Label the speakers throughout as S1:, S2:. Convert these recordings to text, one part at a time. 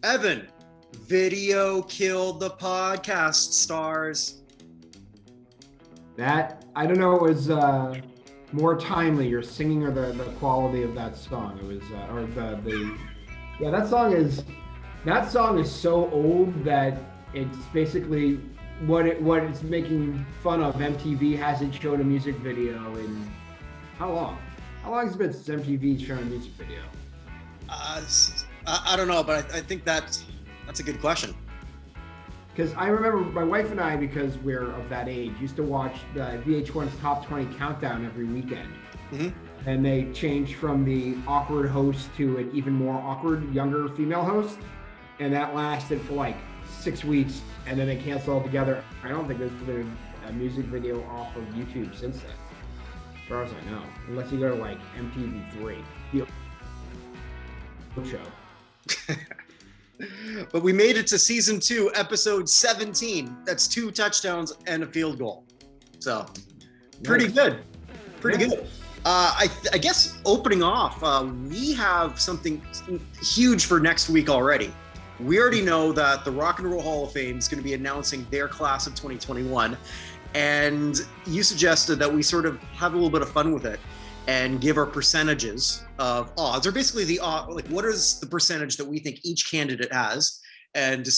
S1: Evan, video killed the podcast stars.
S2: That, I don't know, it was more timely, your singing or the quality of that song. It was, yeah, that song is so old that it's basically what it's making fun of. MTV hasn't shown a music video in how long? How long has it been since MTV shown a music video?
S1: I don't know, but I think that's a good question.
S2: Because I remember my wife and I, because we're of that age, used to watch the VH1's Top 20 Countdown every weekend.
S1: Mm-hmm.
S2: And they changed from the awkward host to an even more awkward younger female host. And that lasted for like 6 weeks, and then they canceled altogether. I don't think there's been a music video off of YouTube since then, as far as I know. Unless you go to like MTV3, the show.
S1: But we made it to season 2, episode 17. That's 2 touchdowns and a field goal. So pretty good. Pretty good. I guess opening off, we have something huge for next week already. We already know that the Rock and Roll Hall of Fame is going to be announcing their class of 2021. And you suggested that we sort of have a little bit of fun with it and give our percentages of odds, or basically the like what is the percentage that we think each candidate has, and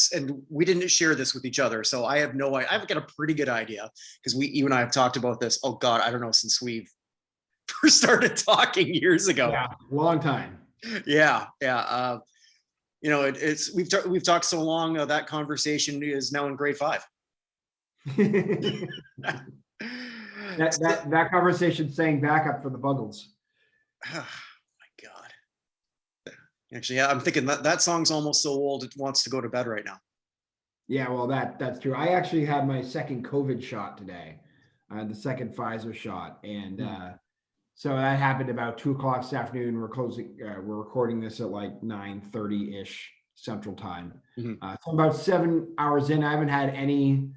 S1: we didn't share this with each other, so I've got a pretty good idea, because you and I have talked about this, oh god, I don't know, since we've first started talking years ago.
S2: Yeah, long time.
S1: Yeah. You know, we've talked so long, that conversation is now in grade 5.
S2: That conversation saying backup for the Buggles.
S1: Oh my god! Actually, yeah, I'm thinking that song's almost so old it wants to go to bed right now. Yeah,
S2: well, that's true. I actually had my second COVID shot today, the second Pfizer shot, and so that happened about 2:00 this afternoon. We're recording this at like 9:30 ish Central Time.
S1: Mm-hmm.
S2: So about 7 hours in, I haven't had any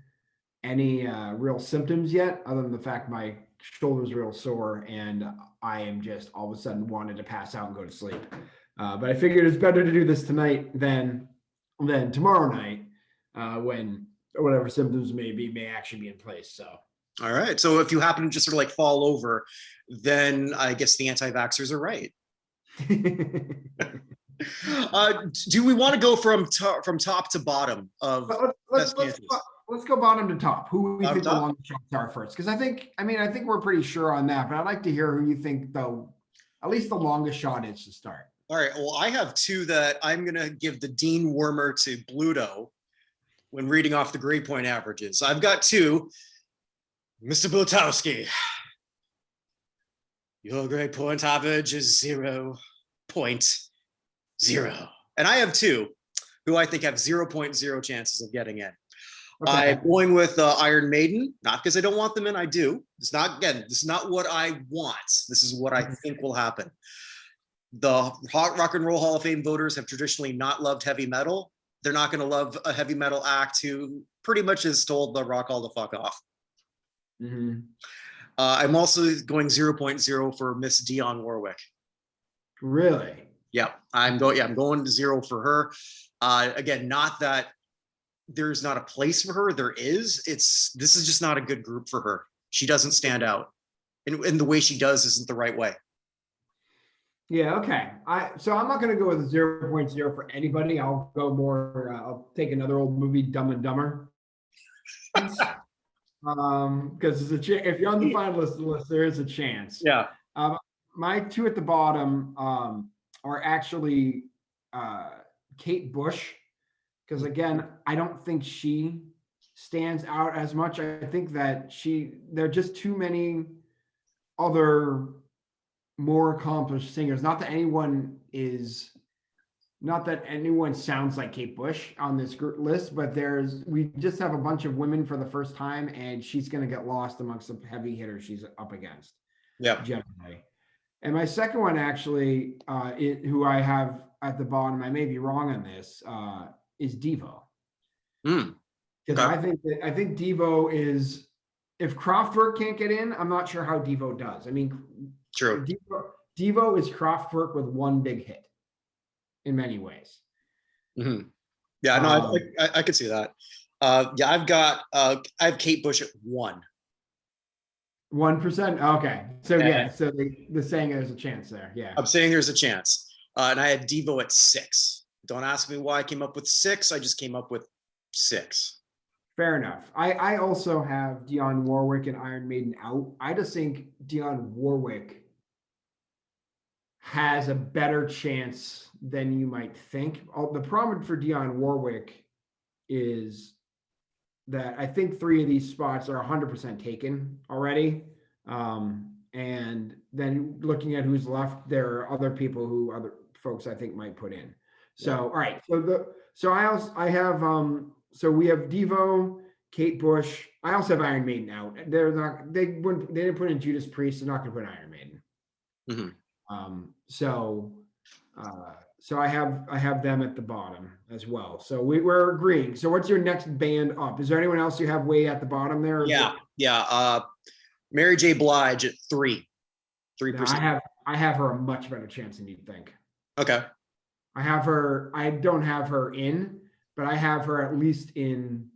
S2: real symptoms yet, other than the fact my shoulder's real sore and I am just all of a sudden wanted to pass out and go to sleep. But I figured it's better to do this tonight than tomorrow night, when whatever symptoms may actually be in place. So.
S1: All right. So if you happen to just sort of like fall over, then I guess the anti-vaxxers are right. Do we want to go from top to bottom of
S2: Let's go bottom to top. Who we think the longest shots are first? Because I think we're pretty sure on that, but I'd like to hear who you think at least the longest shot is to start.
S1: All right. Well, I have 2 that I'm going to give the Dean Wormer to Bluto when reading off the grade point averages. I've got 2. Mr. Blutowski, your grade point average is 0.0. And I have 2 who I think have 0.0 chances of getting in. Okay. I'm going with Iron Maiden, not because I don't want them in, I do. This is not what I want. This is what I think will happen. The Rock and Roll Hall of Fame voters have traditionally not loved heavy metal. They're not going to love a heavy metal act who pretty much has told the rock all to fuck off.
S2: Mm-hmm.
S1: I'm also going 0.0 for Miss Dionne Warwick.
S2: Really?
S1: Yeah, I'm going to 0 for her. Again, not that there's not a place for her. There is. This is just not a good group for her. She doesn't stand out, and the way she does isn't the right way.
S2: Yeah. Okay. So I'm not going to go with 0.0 for anybody. I'll go more. I'll take another old movie, Dumb and Dumber. Because if you're on the finalist list, there is a chance.
S1: Yeah.
S2: My 2 at the bottom are actually Kate Bush, because again, I don't think she stands out as much. I think that there are just too many other more accomplished singers. Not that anyone sounds like Kate Bush on this group list, but we just have a bunch of women for the first time, and she's going to get lost amongst the heavy hitters she's up against.
S1: Yeah.
S2: Generally. And my second one, actually, who I have at the bottom, I may be wrong on this, is Devo. Because I think Devo is, if Kraftwerk can't get in, I'm not sure how Devo does. I mean,
S1: true.
S2: Devo is Kraftwerk with one big hit in many ways.
S1: Mm-hmm. Yeah, no, I could see that. Yeah, I have Kate Bush at 1.
S2: 1%. Okay. So
S1: And
S2: yeah, so the saying there's a chance there. Yeah.
S1: I'm saying there's a chance. And I had Devo at 6. Don't ask me why I came up with 6. I just came up with 6.
S2: Fair enough. I also have Dionne Warwick and Iron Maiden out. I just think Dionne Warwick has a better chance than you might think. The problem for Dionne Warwick is that I think 3 of these spots are 100% taken already. And then looking at who's left, there are other people who other folks I think might put in. So, all right. So we have Devo, Kate Bush. I also have Iron Maiden out. They didn't put in Judas Priest. They're not going to put Iron Maiden.
S1: Mm-hmm.
S2: So I have them at the bottom as well. So we're agreeing. So what's your next band up? Is there anyone else you have way at the bottom there?
S1: Yeah. Mary J. Blige at 3%.
S2: I have her a much better chance than you'd think.
S1: Okay.
S2: I don't have her in, but I have her at least in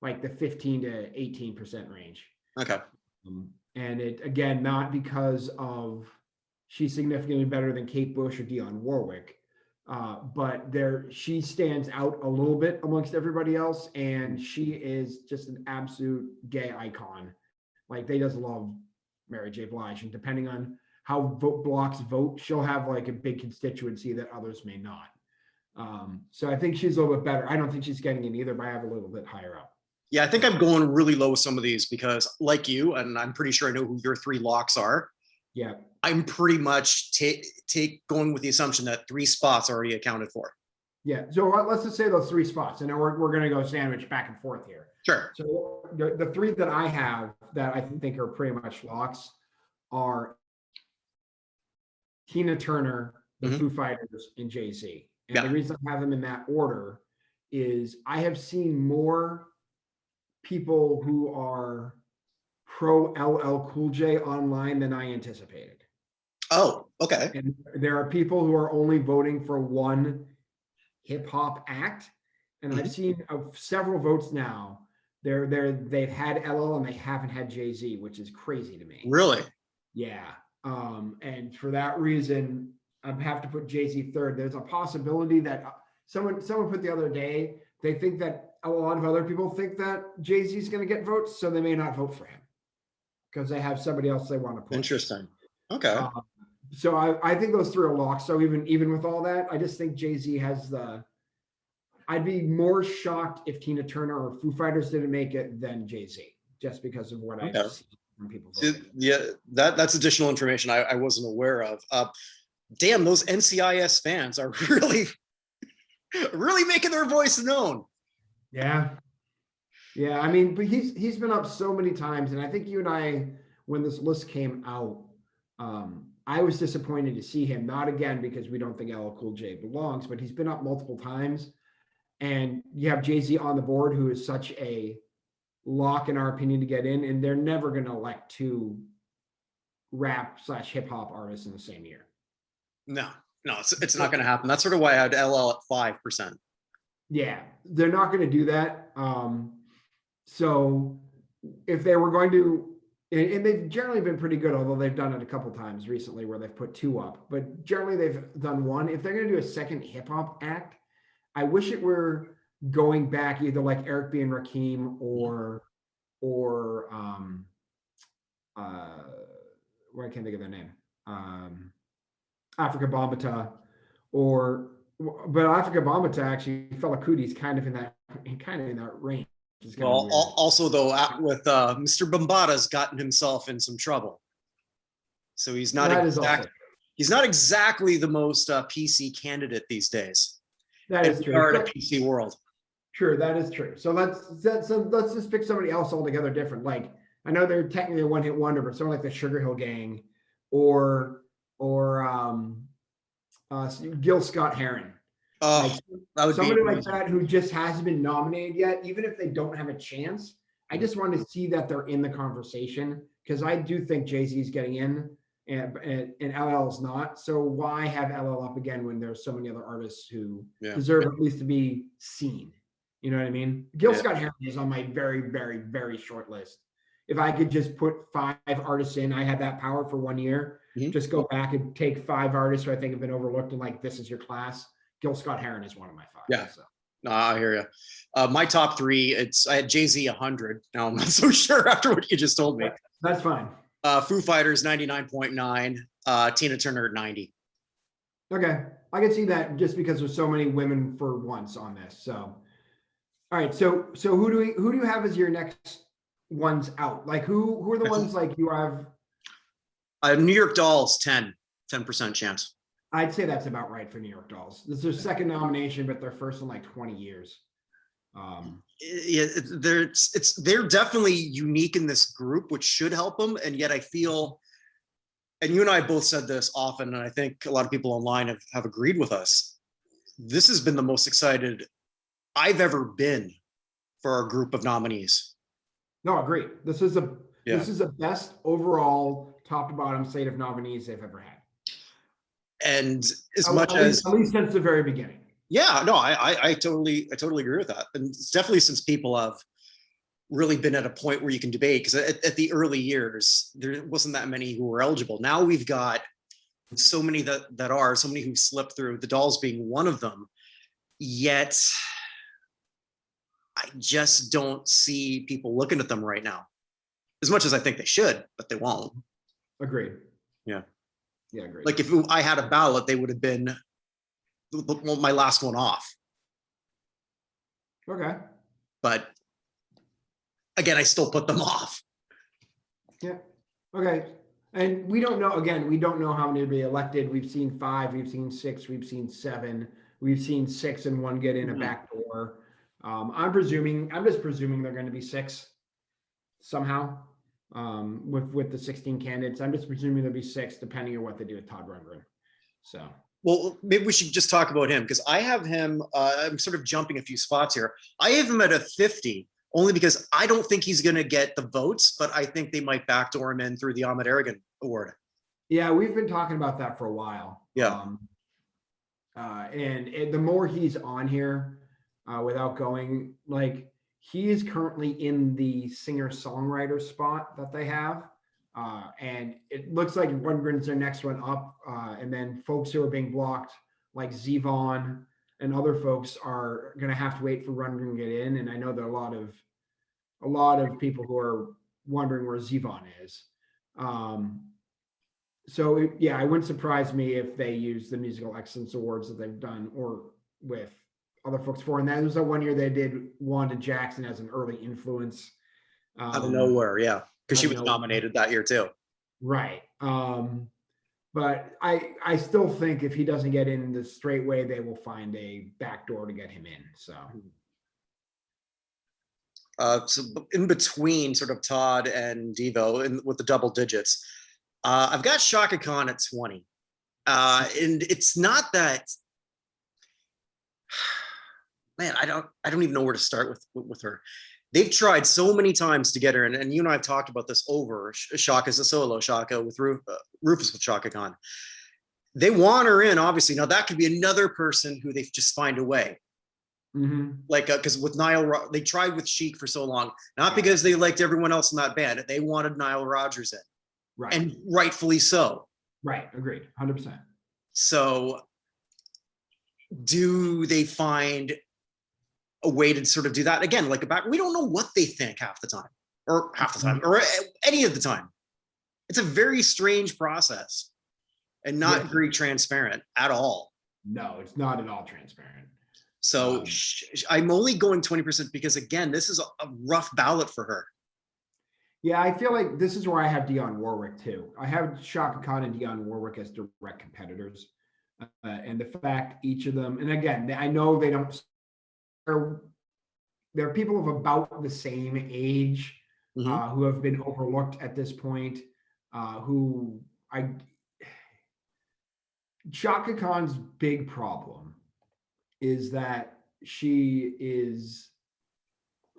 S2: like the 15 to 18% range.
S1: Okay.
S2: And it, again, not because of she's significantly better than Kate Bush or Dionne Warwick, but she stands out a little bit amongst everybody else, and she is just an absolute gay icon. Like, they just love Mary J. Blige, and depending on how blocks vote, she'll have like a big constituency that others may not. So I think she's a little bit better. I don't think she's getting in either, but I have a little bit higher up.
S1: Yeah, I think I'm going really low with some of these because, like you, and I'm pretty sure I know who your 3 locks are.
S2: Yeah,
S1: I'm pretty much going with the assumption that 3 spots are already accounted for.
S2: Yeah, so let's just say those 3 spots, and then we're going to go sandwich back and forth here.
S1: Sure.
S2: So the 3 that I have that I think are pretty much locks are Tina Turner, the Foo Fighters, and Jay-Z. And the reason I have them in that order is I have seen more people who are pro LL Cool J online than I anticipated.
S1: Oh, okay.
S2: And there are people who are only voting for one hip hop act, and I've seen several votes now. They've had LL and they haven't had Jay-Z, which is crazy to me.
S1: Really?
S2: Yeah. And for that reason, I have to put Jay-Z third. There's a possibility that someone put the other day, they think that a lot of other people think that Jay-Z is going to get votes, so they may not vote for him because they have somebody else they want to push.
S1: Interesting. Okay.
S2: So I think those 3 are locked. So even with all that, I just think Jay-Z has I'd be more shocked if Tina Turner or Foo Fighters didn't make it than Jay-Z, just because of what I've seen from people voting.
S1: Yeah, that's additional information I wasn't aware of. Damn, those NCIS fans are really making their voice known.
S2: Yeah. I mean, but he's been up so many times, and I think you and I, when this list came out, I was disappointed to see him, not again because we don't think LL Cool J belongs, but he's been up multiple times, and you have Jay-Z on the board, who is such a lock in our opinion to get in, and they're never going to elect 2 rap/hip hop artists in the same year.
S1: No, it's not going to happen. That's sort of why I had LL at 5%.
S2: Yeah, they're not going to do that. So if they were going to, and they've generally been pretty good, although they've done it a couple times recently where they've put 2 up, but generally they've done 1. If they're going to do a second hip hop act, I wish it were going back either like Eric B. and Rakim or I can't think of their name. Africa Bambaataa, but Africa Bambaataa actually, Fela Kuti's kind of in that range.
S1: Well, also though, with Mr. Bambaata's gotten himself in some trouble, so he's not exactly the most PC candidate these days.
S2: That is true.
S1: In a PC world.
S2: True, that is true. So let's just pick somebody else altogether different. Like, I know they're technically a one-hit wonder, but someone like the Sugar Hill Gang or Gil Scott-Heron. Somebody like that who just hasn't been nominated yet, even if they don't have a chance. I just want to see that they're in the conversation, because I do think Jay-Z is getting in. and LL's not. So why have LL up again when there's so many other artists who
S1: Yeah.
S2: deserve at least to be seen? You know what I mean? Gil
S1: Yeah.
S2: Scott-Heron is on my very, very, very short list. If I could just put 5 artists in, I had that power for 1 year. Just go back and take 5 artists who I think have been overlooked and like, this is your class. Gil Scott-Heron is one of my 5.
S1: Yeah.
S2: So.
S1: No, I hear you. My top 3, I had Jay-Z 100. Now I'm not so sure after what you just told me.
S2: That's fine.
S1: Foo Fighters 99.9, Tina Turner 90.
S2: Okay, I can see that just because there's so many women for once on this. So, all right. So who do you have as your next ones out? Like who are the ones like you have?
S1: New York Dolls 10% chance.
S2: I'd say that's about right for New York Dolls. This is their second nomination, but their first in like 20 years.
S1: Yeah, they're definitely unique in this group, which should help them. And yet I feel, and you and I both said this often, and I think a lot of people online have agreed with us. This has been the most excited I've ever been for our group of nominees.
S2: No, agreed. This is the best overall top to bottom slate of nominees they've ever had.
S1: And as
S2: at
S1: much as
S2: at least since the very beginning.
S1: Yeah, no, I totally agree with that. And it's definitely since people have really been at a point where you can debate, because at the early years, there wasn't that many who were eligible. Now we've got so many that are, so many who slipped through, the Dolls being one of them. Yet I just don't see people looking at them right now as much as I think they should, but they won't.
S2: Agreed.
S1: Yeah.
S2: Yeah, agreed.
S1: Like if I had a ballot, they would have been my last one off.
S2: Okay.
S1: But again, I still put them off.
S2: Yeah. Okay. And we don't know, again, we don't know how many to be elected. We've seen 5, we've seen 6, we've seen 7, we've seen 6 and 1 get in a back door. I'm just presuming they're going to be 6 somehow with the 16 candidates. I'm just presuming there'll be 6 depending on what they do with Todd Rundgren. So.
S1: Well, maybe we should just talk about him, because I have him, I'm sort of jumping a few spots here. I have him at a 50, only because I don't think he's going to get the votes, but I think they might backdoor him in through the Ahmet Erdogan Award.
S2: Yeah, we've been talking about that for a while.
S1: Yeah.
S2: And the more he's on here, without going, like, he is currently in the singer-songwriter spot that they have. And it looks like Rundgren's their next one up. And then folks who are being blocked, like Zevon and other folks, are going to have to wait for Rundgren to get in. And I know there are a lot of people who are wondering where Zevon is. So it wouldn't surprise me if they use the Musical Excellence Awards that they've done or with other folks for. And that was the one year they did Wanda Jackson as an early influence.
S1: Out of nowhere, yeah. Because she was nominated that year too.
S2: Right. But I still think if he doesn't get in the straight way, they will find a backdoor to get him in. So.
S1: So in between sort of Todd and Devo, and with the double digits, I've got Shaka Khan at 20. And it's not that, man, I don't even know where to start with her. They've tried so many times to get her in, and you and I have talked about this over. Shaka's a solo, Shaka with Rufus with Shaka Khan. They want her in, obviously. Now that could be another person who they just find a way.
S2: Mm-hmm.
S1: Like, because with Nile, they tried with Chic for so long, not because they liked everyone else in that band. They wanted Nile Rodgers in.
S2: Right.
S1: And rightfully so.
S2: Right. Agreed. 100%.
S1: So do they find a way to sort of do that again? Like we don't know what they think half the time or any of the time. It's a very strange process and not very transparent at all.
S2: No, it's not at all transparent.
S1: So I'm only going 20% because, again, this is a rough ballot for her.
S2: Yeah, I feel like this is where I have Dionne Warwick too. I have Shaka Khan and Dionne Warwick as direct competitors. And the fact each of them, and again, I know they don't, they're people of about the same age who have been overlooked at this point, Shaka Khan's big problem is that she is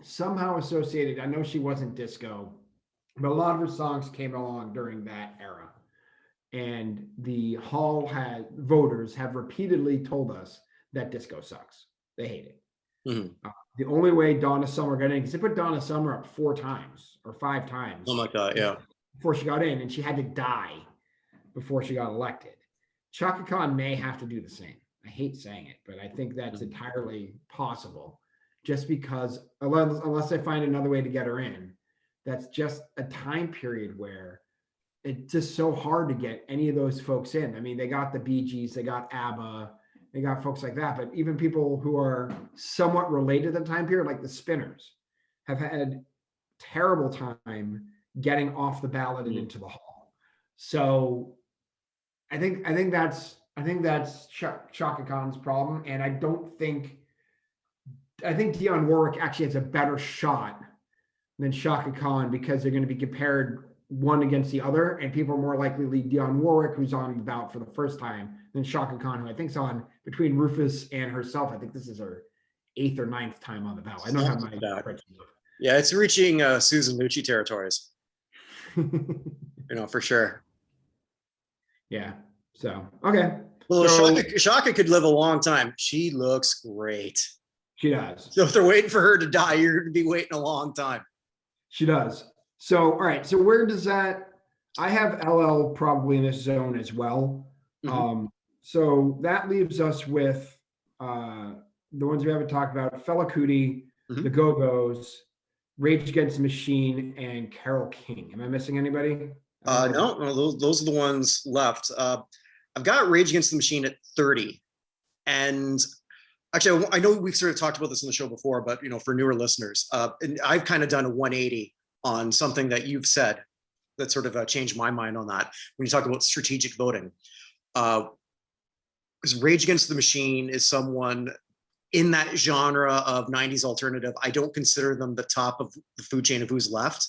S2: somehow associated. I know she wasn't disco, but a lot of her songs came along during that era. and the voters have repeatedly told us that disco sucks. They hate it. The only way Donna Summer got in, because they put Donna Summer up 4 times or 5 times.
S1: Oh my God, yeah.
S2: Before she got in, and she had to die before she got elected. Chaka Khan may have to do the same. I hate saying it, but I think that's entirely possible. Just because, unless I find another way to get her in, that's just a time period where it's just so hard to get any of those folks in. I mean, they got the Bee Gees, they got ABBA, they got folks like that, but even people who are somewhat related to the time period, like the Spinners, have had terrible time getting off the ballot and into the hall. So I think that's Chaka Khan's problem, and I think Dionne Warwick actually has a better shot than Chaka Khan, because they're going to be compared one against the other, and people are more likely to lead Dionne Warwick, who's on the ballot for the first time, than Chaka Khan, who I think is on, between Rufus and herself, I think this is her 8th or 9th time on the ballot. I don't have my spreadsheet.
S1: Yeah, it's reaching Susan Lucci territories. For sure.
S2: Yeah. So, okay.
S1: Well, Chaka could live a long time. She looks great.
S2: She does.
S1: So if they're waiting for her to die, you're going to be waiting a long time.
S2: She does. So, all right. So where does that, I have LL probably in this zone as well. So that leaves us with the ones we haven't talked about: Fela Kuti, the Go-Go's, Rage Against the Machine, and Carole King. Am I missing anybody?
S1: No, those are the ones left. I've got Rage Against the Machine at 30. And actually, I know we've sort of talked about this on the show before, but for newer listeners, and I've kind of done a 180 on something that you've said that sort of changed my mind on that when you talk about strategic voting. Because Rage Against the Machine is someone in that genre of 90s alternative. I don't consider them the top of the food chain of who's left,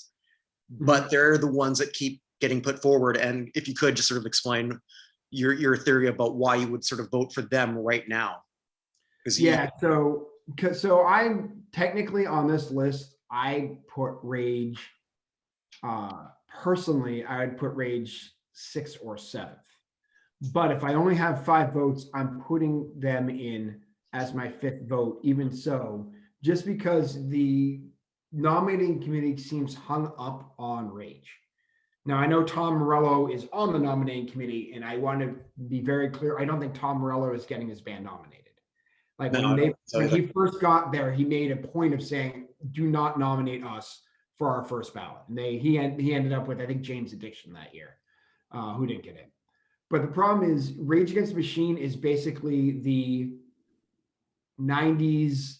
S1: but they're the ones that keep getting put forward. And if you could just sort of explain your theory about why you would sort of vote for them right now.
S2: So I'm technically on this list, I put Rage, personally, I would put Rage 6th or 7th. But if I only have 5 votes, I'm putting them in as my 5th vote, even so, just because the nominating committee seems hung up on Rage. Now, I know Tom Morello is on the nominating committee, and I want to be very clear. I don't think Tom Morello is getting his band nominated. Like when he first got there, he made a point of saying, do not nominate us for our first ballot. And he ended up with, I think, Jane's Addiction that year, who didn't get it. But the problem is Rage Against the Machine is basically the 90s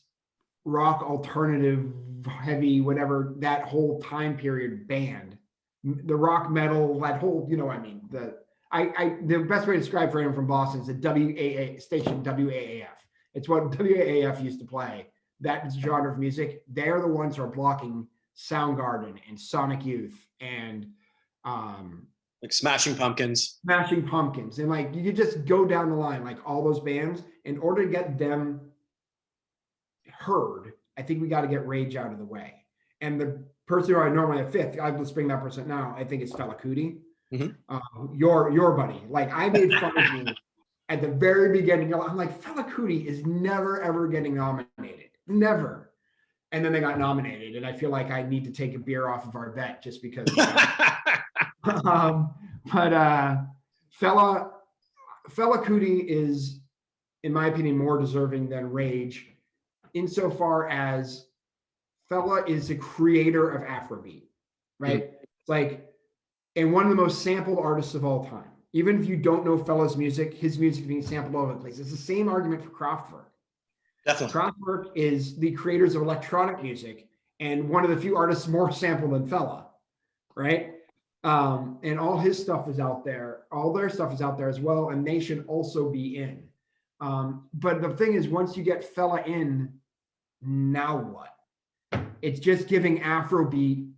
S2: rock alternative, heavy, whatever, that whole time period band. The rock metal, that whole, the best way to describe for anyone from Boston is the WAA station, WAAF. It's what WAAF used to play, that genre of music. They're the ones who are blocking Soundgarden and Sonic Youth and
S1: like Smashing Pumpkins.
S2: And like, you could just go down the line, like all those bands, in order to get them heard. I think we got to get Rage out of the way. And the person who I normally have 5th, I'll just bring that person now, I think it's Fela Kuti. Your buddy. Like, I made fun of you at the very beginning. I'm like, Fela Kuti is never, ever getting nominated. Never. And then they got nominated. And I feel like I need to take a beer off of our bet just because. Fela Kuti is, in my opinion, more deserving than Rage, insofar as Fela is the creator of Afrobeat, right? Like, and one of the most sampled artists of all time. Even if you don't know Fela's music, his music is being sampled all over the place. It's the same argument for Kraftwerk.
S1: Definitely.
S2: Kraftwerk is the creators of electronic music and one of the few artists more sampled than Fela, right? And all his stuff is out there. All their stuff is out there as well, and they should also be in. But the thing is, once you get Fela in, now what? It's just giving Afrobeat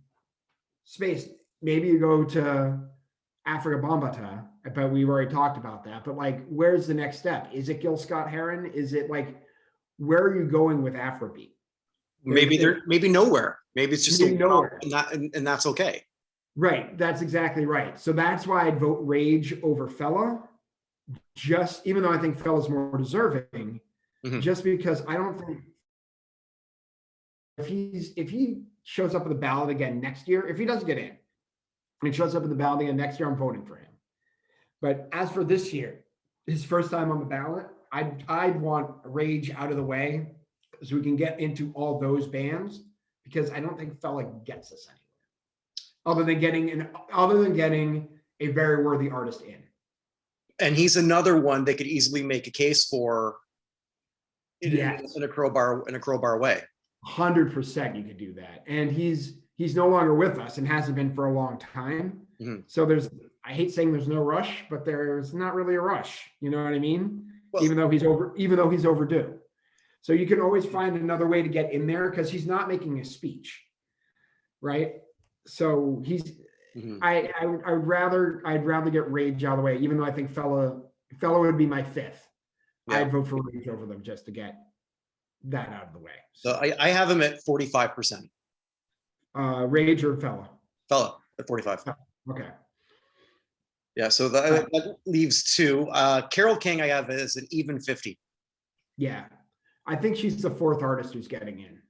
S2: space. Maybe you go to Africa Bambaataa, but we've already talked about that. But like, where's the next step? Is it Gil Scott-Heron? Is it like, where are you going with Afrobeat?
S1: Maybe nowhere. Maybe it's just
S2: nowhere,
S1: and that's okay.
S2: Right. That's exactly right. So that's why I'd vote Rage over Fella. Just even though I think Fella's more deserving,
S1: Mhm.
S2: just because I don't think if he shows up at the ballot again next year, if he doesn't get in, and he shows up at the ballot again next year, I'm voting for him. But as for this year, his first time on the ballot, I'd want Rage out of the way so we can get into all those bands, because I don't think Fella gets us anywhere other than getting a very worthy artist in.
S1: And he's another one they could easily make a case for in a crowbar way.
S2: 100% you could do that. And he's no longer with us and hasn't been for a long time.
S1: Mhm.
S2: So I hate saying there's no rush, but there's not really a rush. You know what I mean?
S1: Well,
S2: even though he's overdue. So you can always find another way to get in there because he's not making a speech. Right. So
S1: mhm.
S2: I'd rather get Rage out of the way, even though I think Fella would be my fifth.
S1: Yeah.
S2: I'd vote for Rage over them just to get that out of the way.
S1: So I have him at 45%.
S2: Rage or Fella?
S1: Fella at 45.
S2: Okay.
S1: Yeah, so that leaves two. Carole King I have as an even 50.
S2: Yeah. I think she's the fourth artist who's getting in.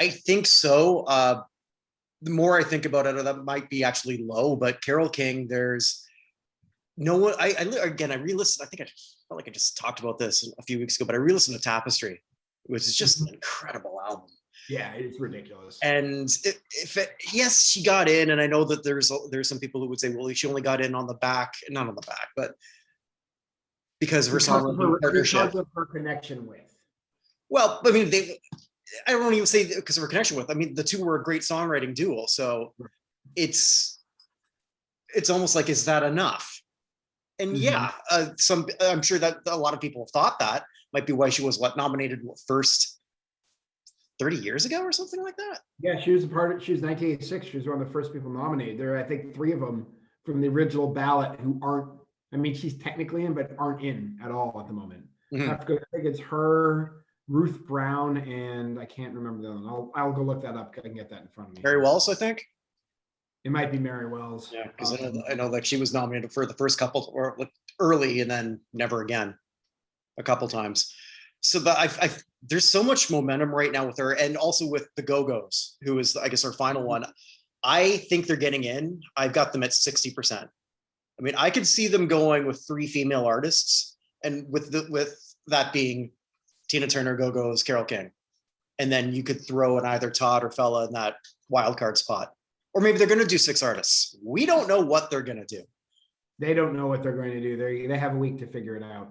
S1: I think so. The more I think about it, that might be actually low, but Carole King, there's no one. I re-listened. I think I felt like I just talked about this a few weeks ago, but I re-listened to Tapestry, which is just an incredible album.
S2: Yeah, it's ridiculous.
S1: And yes, she got in, and I know that there's some people who would say, well, she only got in on the back, not on the back, but because of her songwriting partnership,
S2: because of her connection with.
S1: Well, I mean, I don't even say because of her connection with. I mean, the two were a great songwriting duo, so it's almost like, is that enough? And yeah, I'm sure that a lot of people have thought that might be why she was nominated first 30 years ago or something like that.
S2: Yeah, she was 1986. She was one of the first people nominated. There are, I think, 3 of them from the original ballot who aren't. I mean, she's technically in, but aren't in at all at the moment.
S1: Mm-hmm.
S2: I think it's her, Ruth Brown, and I can't remember the other one. I'll go look that up. I can get that in front of me.
S1: Mary Wells, I think.
S2: It might be Mary Wells.
S1: Yeah, because I know like she was nominated for the first couple or early and then never again a couple times. So there's so much momentum right now with her, and also with the Go-Go's, who is, I guess, our final one. I think they're getting in. I've got them at 60%. I mean, I could see them going with 3 female artists, and with that being Tina Turner, Go-Go's, Carole King, and then you could throw in either Todd or Fella in that wild card spot, or maybe they're going to do 6 artists. We don't know what they're going to do.
S2: They don't know what they're going to do. They have a week to figure it out.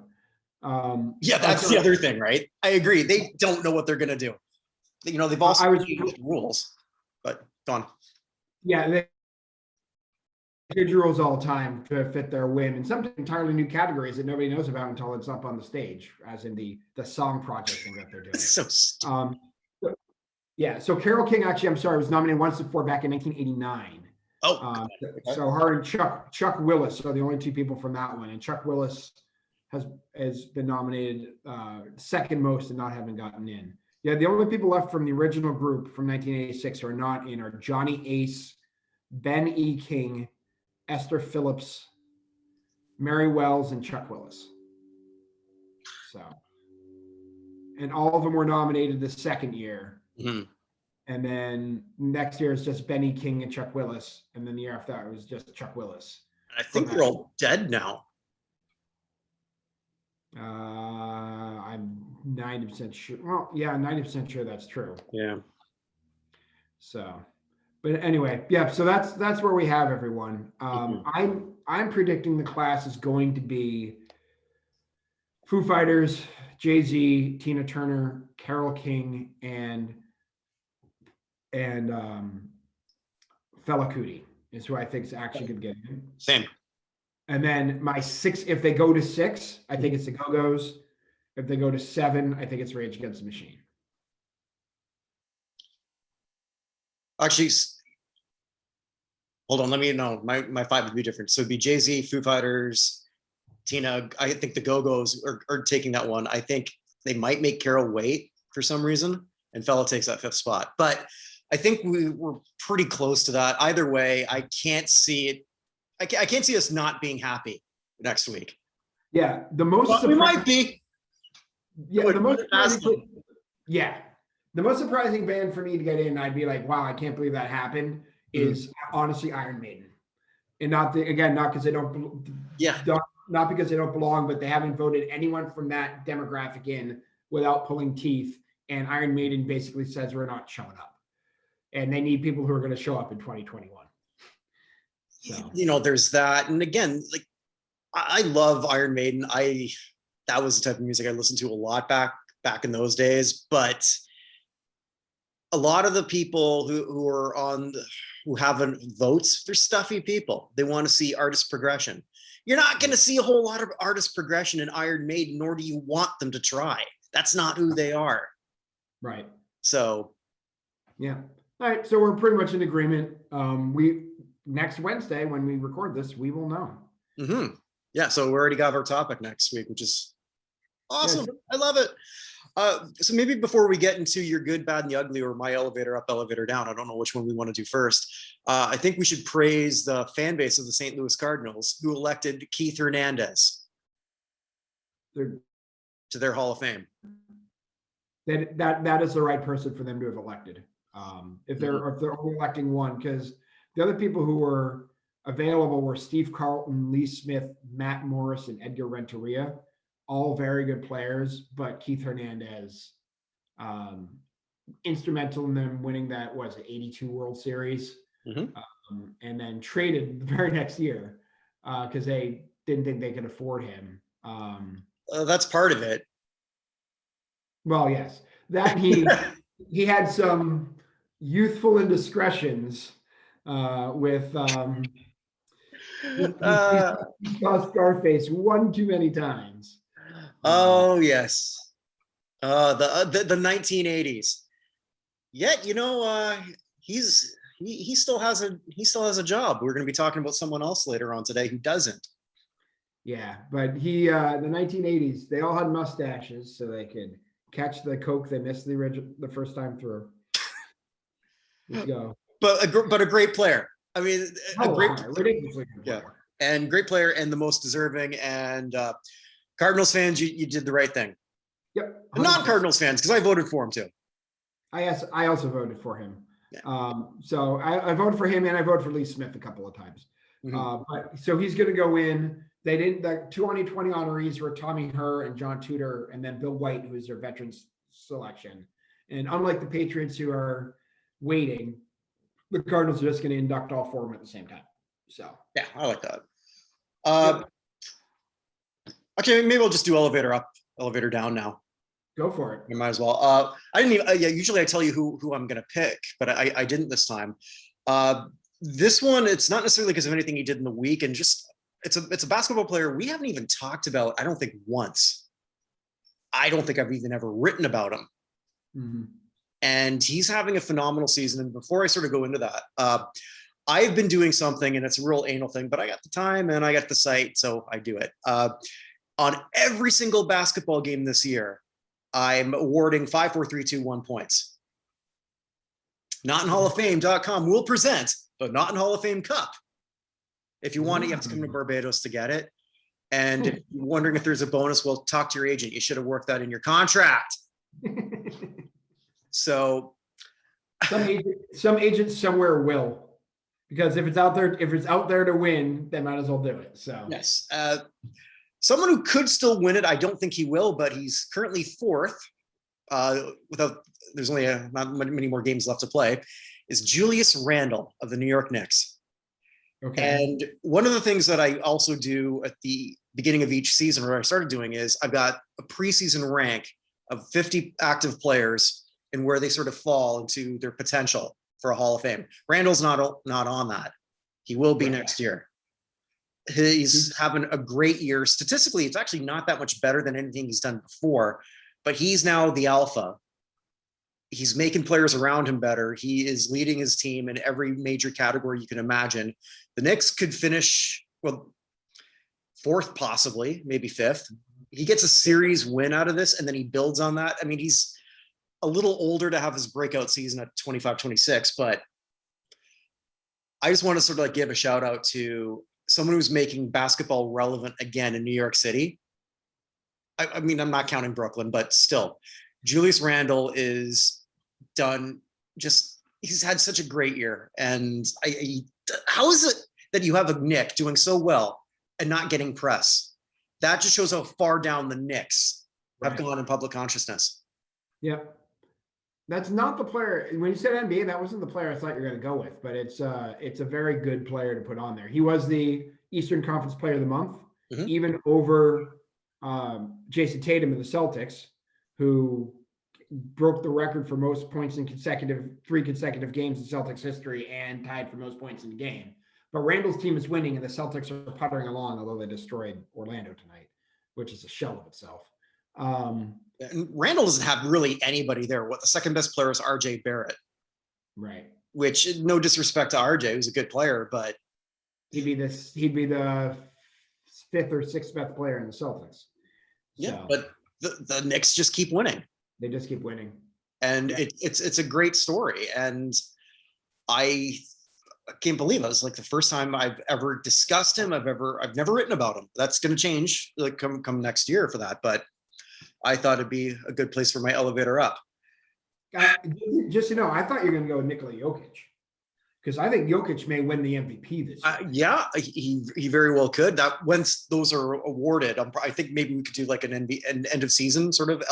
S1: Yeah, that's the other thing, right? I agree. They don't know what they're going to do. You know, they've also changed rules, but go on.
S2: Yeah, they change rules all the time to fit their whim, and sometimes entirely new categories that nobody knows about until it's up on the stage, as in the song project thing that they're doing.
S1: It's so stupid.
S2: So Carole King, actually, I'm sorry, was nominated once before back in 1989. So her and Chuck Willis are the only 2 people from that one, and Chuck Willis has been nominated second most and not having gotten in. Yeah, the only people left from the original group from 1986 who are not in are Johnny Ace, Ben E. King, Esther Phillips, Mary Wells, and Chuck Willis. So, and all of them were nominated the second year.
S1: Mm-hmm.
S2: And then next year is just Benny King and Chuck Willis. And then the year after that, it was just Chuck Willis.
S1: I think they're all dead now.
S2: I'm 90% sure. Well, yeah, 90% sure that's true.
S1: Yeah.
S2: So, but anyway, yeah. So that's where we have everyone. I'm predicting the class is going to be Foo Fighters, Jay-Z, Tina Turner, Carole King, and Fela Kuti is who I think is actually going to get in.
S1: Same.
S2: And then my 6, if they go to 6, I think it's the Go-Go's. If they go to 7, I think it's Rage Against the Machine.
S1: Actually, hold on. Let me know. My 5 would be different. So it'd be Jay-Z, Foo Fighters, Tina. I think the Go-Go's are taking that one. I think they might make Carole wait for some reason, and Fela takes that 5th spot. But I think we were pretty close to that. Either way, I can't see it. I can't see us not being happy next week.
S2: Yeah, the most
S1: But we might be.
S2: Yeah, the most surprising. Yeah, the most surprising band for me to get in, I'd be like, wow, I can't believe that happened. Is honestly Iron Maiden, and not because they don't. Not because they don't belong, but they haven't voted anyone from that demographic in without pulling teeth. And Iron Maiden basically says we're not showing up, and they need people who are going to show up in 2021. So.
S1: You know, there's that, and again, like I love Iron Maiden. That was the type of music I listened to a lot back in those days. But a lot of the people who have votes, they're stuffy people. They want to see artist progression. You're not going to see a whole lot of artist progression in Iron Maiden, nor do you want them to try. That's not who they are.
S2: Right.
S1: So.
S2: Yeah. All right. So we're pretty much in agreement. Next Wednesday, when we record this, we will know.
S1: Mm-hmm. Yeah. So we already got our topic next week, which is awesome. Yeah. I love it. So maybe before we get into your good, bad, and the ugly, or my elevator up, elevator down, I don't know which one we want to do first. I think we should praise the fan base of the St. Louis Cardinals, who elected Keith Hernandez to their Hall of Fame.
S2: That is the right person for them to have elected. If they're only electing one, because the other people who were available were Steve Carlton, Lee Smith, Matt Morris, and Edgar Renteria. All very good players, but Keith Hernandez, instrumental in them winning that 82 World Series, and then traded the very next year because they didn't think they could afford him.
S1: That's part of it.
S2: Well, yes, that he had some youthful indiscretions with Scarface one too many times.
S1: Oh yes, the 1980s. Yet he still has a job. We're going to be talking about someone else later on today who doesn't.
S2: Yeah, but the 1980s, they all had mustaches so they could catch the coke they missed the first time through. Let's go.
S1: But a great player. I mean,
S2: ridiculously good player.
S1: Yeah, and great player, and the most deserving. And Cardinals fans, you did the right thing.
S2: Yep.
S1: Non-Cardinals fans, because I voted for him too.
S2: I also voted for him.
S1: Yeah.
S2: So I voted for him, and I voted for Lee Smith a couple of times. But so he's going to go in. They didn't. The 2020 honorees were Tommy Herr and John Tudor, and then Bill White, who is their veterans selection. And unlike the Patriots, who are waiting, the Cardinals are just going to induct all four of them at the same time. So
S1: yeah, I like that. Okay, maybe I'll just do elevator up, elevator down now.
S2: Go for it.
S1: You might as well. I didn't even. Usually I tell you who I'm going to pick, but I didn't this time. This one, it's not necessarily because of anything he did in the week, and just it's a basketball player we haven't even talked about. I don't think once. I don't think I've even ever written about him.
S2: Mm-hmm.
S1: And he's having a phenomenal season. And before I sort of go into that, I've been doing something, and it's a real anal thing, but I got the time and I got the site, so I do it. On every single basketball game this year, I'm awarding 5, 4, 3, 2, 1 points. NotInHallOfFame.com will present the Not in Hall of Fame Cup. If you want it, you have to come to Barbados to get it. And if you're wondering if there's a bonus, well, talk to your agent. You should have worked that in your contract. So
S2: some agent somewhere will, because if it's out there to win, they might as well do it. So
S1: yes, someone who could still win it. I don't think he will, but he's currently fourth. There's only not many more games left to play. Is Julius Randle of the New York Knicks. Okay. And one of the things that I also do at the beginning of each season, or I started doing, is I've got a preseason rank of 50 active players and where they sort of fall into their potential for a Hall of Fame. Randall's not on that. He will be next year. He's having a great year. Statistically, it's actually not that much better than anything he's done before, but he's now the alpha. He's making players around him better. He is leading his team in every major category you can imagine. The Knicks could finish, fourth, possibly, maybe fifth. He gets a series win out of this, and then he builds on that. I mean, he's a little older to have his breakout season at 25, 26, but I just want to sort of like give a shout out to someone who's making basketball relevant again in New York City. I mean, I'm not counting Brooklyn, but still, Julius Randle is done. He's had such a great year. And how is it that you have a Knick doing so well and not getting press? That just shows how far down the Knicks have gone in public consciousness.
S2: Yep. That's not the player. When you said NBA, that wasn't the player I thought you were going to go with, but it's a very good player to put on there. He was the Eastern Conference Player of the Month, even over Jason Tatum of the Celtics, who broke the record for most points in three consecutive games in Celtics history and tied for most points in the game. But Randall's team is winning, and the Celtics are puttering along, although they destroyed Orlando tonight, which is a shell of itself.
S1: And Randall doesn't have really anybody there. What the second best player is RJ Barrett.
S2: Right.
S1: Which, no disrespect to RJ, who's a good player, but
S2: he'd be the fifth or sixth best player in the Celtics.
S1: Yeah, but the Knicks just keep winning.
S2: They just keep winning.
S1: And it's a great story. And I can't believe it. It was like the first time I've ever discussed him. I've never written about him. That's going to change like come next year for that. But I thought it'd be a good place for my elevator up.
S2: Just I thought you were going to go with Nikola Jokic, because I think Jokic may win the MVP this year.
S1: Yeah, he very well could. That once those are awarded, I think maybe we could do like an end of season sort of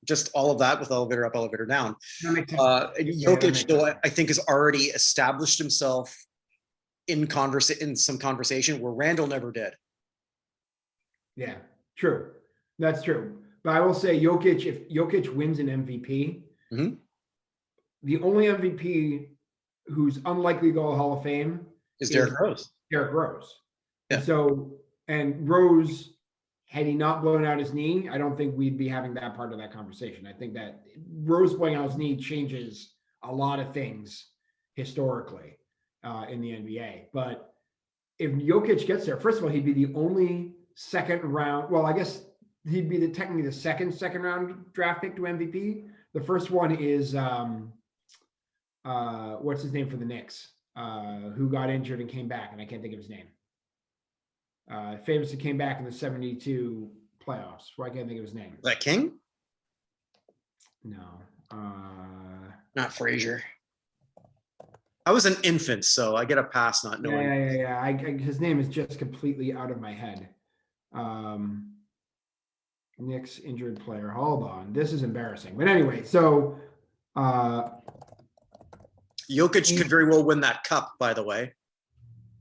S1: just all of that with elevator up, elevator down. Jokic, though, I think has already established himself in some conversation where Randall never did.
S2: Yeah, true. That's true. But I will say Jokic, if Jokic wins an MVP, the only MVP who's unlikely to go to Hall of Fame
S1: is Derrick Rose.
S2: Derrick Rose.
S1: Yeah.
S2: And Rose, had he not blown out his knee, I don't think we'd be having that part of that conversation. I think that Rose blowing out his knee changes a lot of things historically in the NBA. But if Jokic gets there, first of all, he'd be the only second round. Well, I guess he'd be technically the second round draft pick to MVP. The first one is what's his name for the Knicks, who got injured and came back, and I can't think of his name. Famously came back in the 72 playoffs. Why can't I think of his name?
S1: Is that King?
S2: No.
S1: Not Frazier. I was an infant, so I get a pass not knowing.
S2: Yeah. His name is just completely out of my head. Knicks injured player. Hold on. This is embarrassing. But anyway, so
S1: Jokic could very well win that cup, by the way.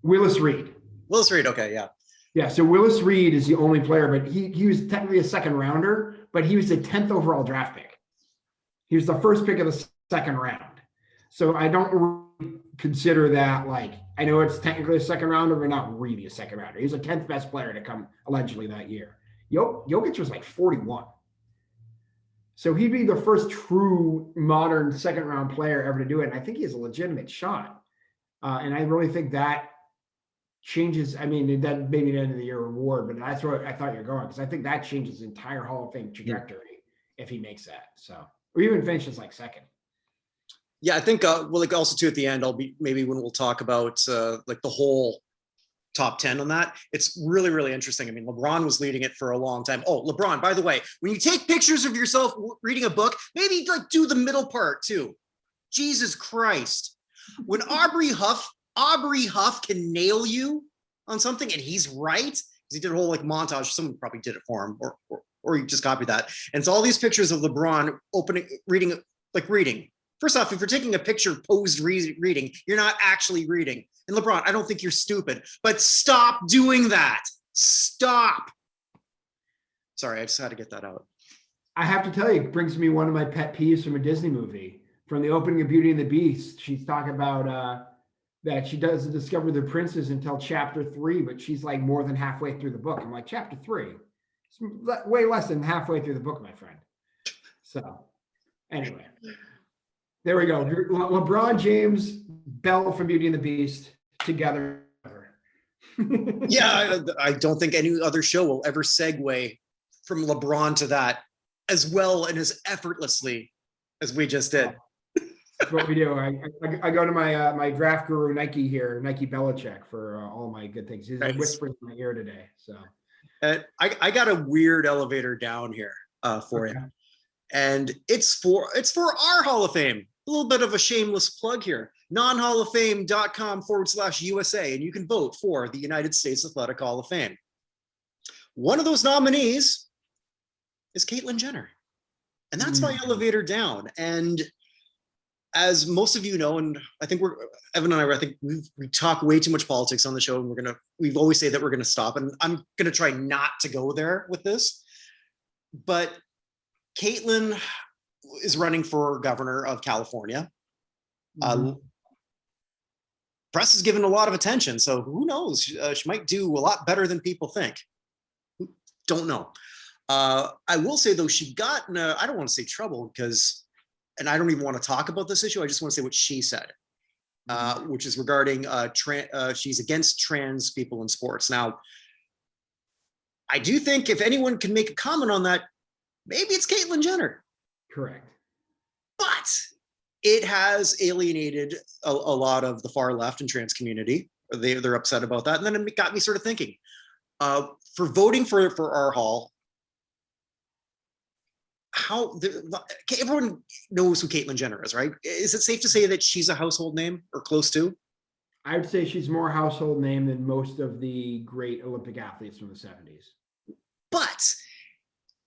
S2: Willis Reed.
S1: Okay, yeah.
S2: Yeah, so Willis Reed is the only player, but he was technically a second rounder, but he was the 10th overall draft pick. He was the first pick of the second round. So I don't really consider that, like, I know it's technically a second rounder, but not really a second rounder. He was the 10th best player to come allegedly that year. Jokic was like 41. So he'd be the first true modern second round player ever to do it. And I think he has a legitimate shot. And I really think that changes. I mean, that maybe the end of the year reward, but that's where I thought you're going, because I think that changes the entire Hall of Fame trajectory if he makes that. So, or even finishes like second. Yeah,
S1: I think like also too at the end, maybe when we'll talk about like the whole top 10 on that. It's really, really interesting. I mean, LeBron was leading it for a long time. Oh, LeBron, by the way, when you take pictures of yourself reading a book, maybe like do the middle part too. Jesus Christ. When Aubrey Huff can nail you on something and he's right, because he did a whole like montage, someone probably did it for him, or you just copied that. And so all these pictures of LeBron reading. First off, if you're taking a picture posed reading, you're not actually reading. And LeBron, I don't think you're stupid, but stop doing that. Stop. Sorry, I just had to get that out.
S2: I have to tell you, it brings me one of my pet peeves from a Disney movie. From the opening of Beauty and the Beast, she's talking about that she doesn't discover the princes until chapter 3, but she's like more than halfway through the book. I'm like, chapter 3? It's way less than halfway through the book, my friend. So, anyway. There we go. LeBron James, Belle from Beauty and the Beast together.
S1: Yeah, I don't think any other show will ever segue from LeBron to that as well and as effortlessly as we just did.
S2: That's what we do. I go to my my draft guru Nike here, Nike Belichick, for all my good things. He's
S1: Nice.
S2: whispering in my ear today. So
S1: I got a weird elevator down here for you, and it's for our Hall of Fame. A little bit of a shameless plug here. nonhalloffame.com/USA, and you can vote for the United States Athletic Hall of Fame. One of those nominees is Caitlyn Jenner, and that's my elevator down. And as most of you know, and I think Evan and I think we talk way too much politics on the show, and we've always say that we're gonna stop, and I'm gonna try not to go there with this. But Caitlyn is running for governor of California. Press is given a lot of attention, so who knows? She might do a lot better than people think. Don't know. I will say though, she got in I don't want to say trouble because, and I don't even want to talk about this issue. I just want to say what she said, which is regarding she's against trans people in sports. Now, I do think if anyone can make a comment on that, maybe it's Caitlyn Jenner.
S2: correct.
S1: But it has alienated a lot of the far left and trans community. They're upset about that. And then it got me sort of thinking, for voting for our hall, everyone knows who Caitlyn Jenner is, right? Is it safe to say that she's a household name or close to?
S2: I would say she's more household name than most of the great Olympic athletes from the 70s.
S1: But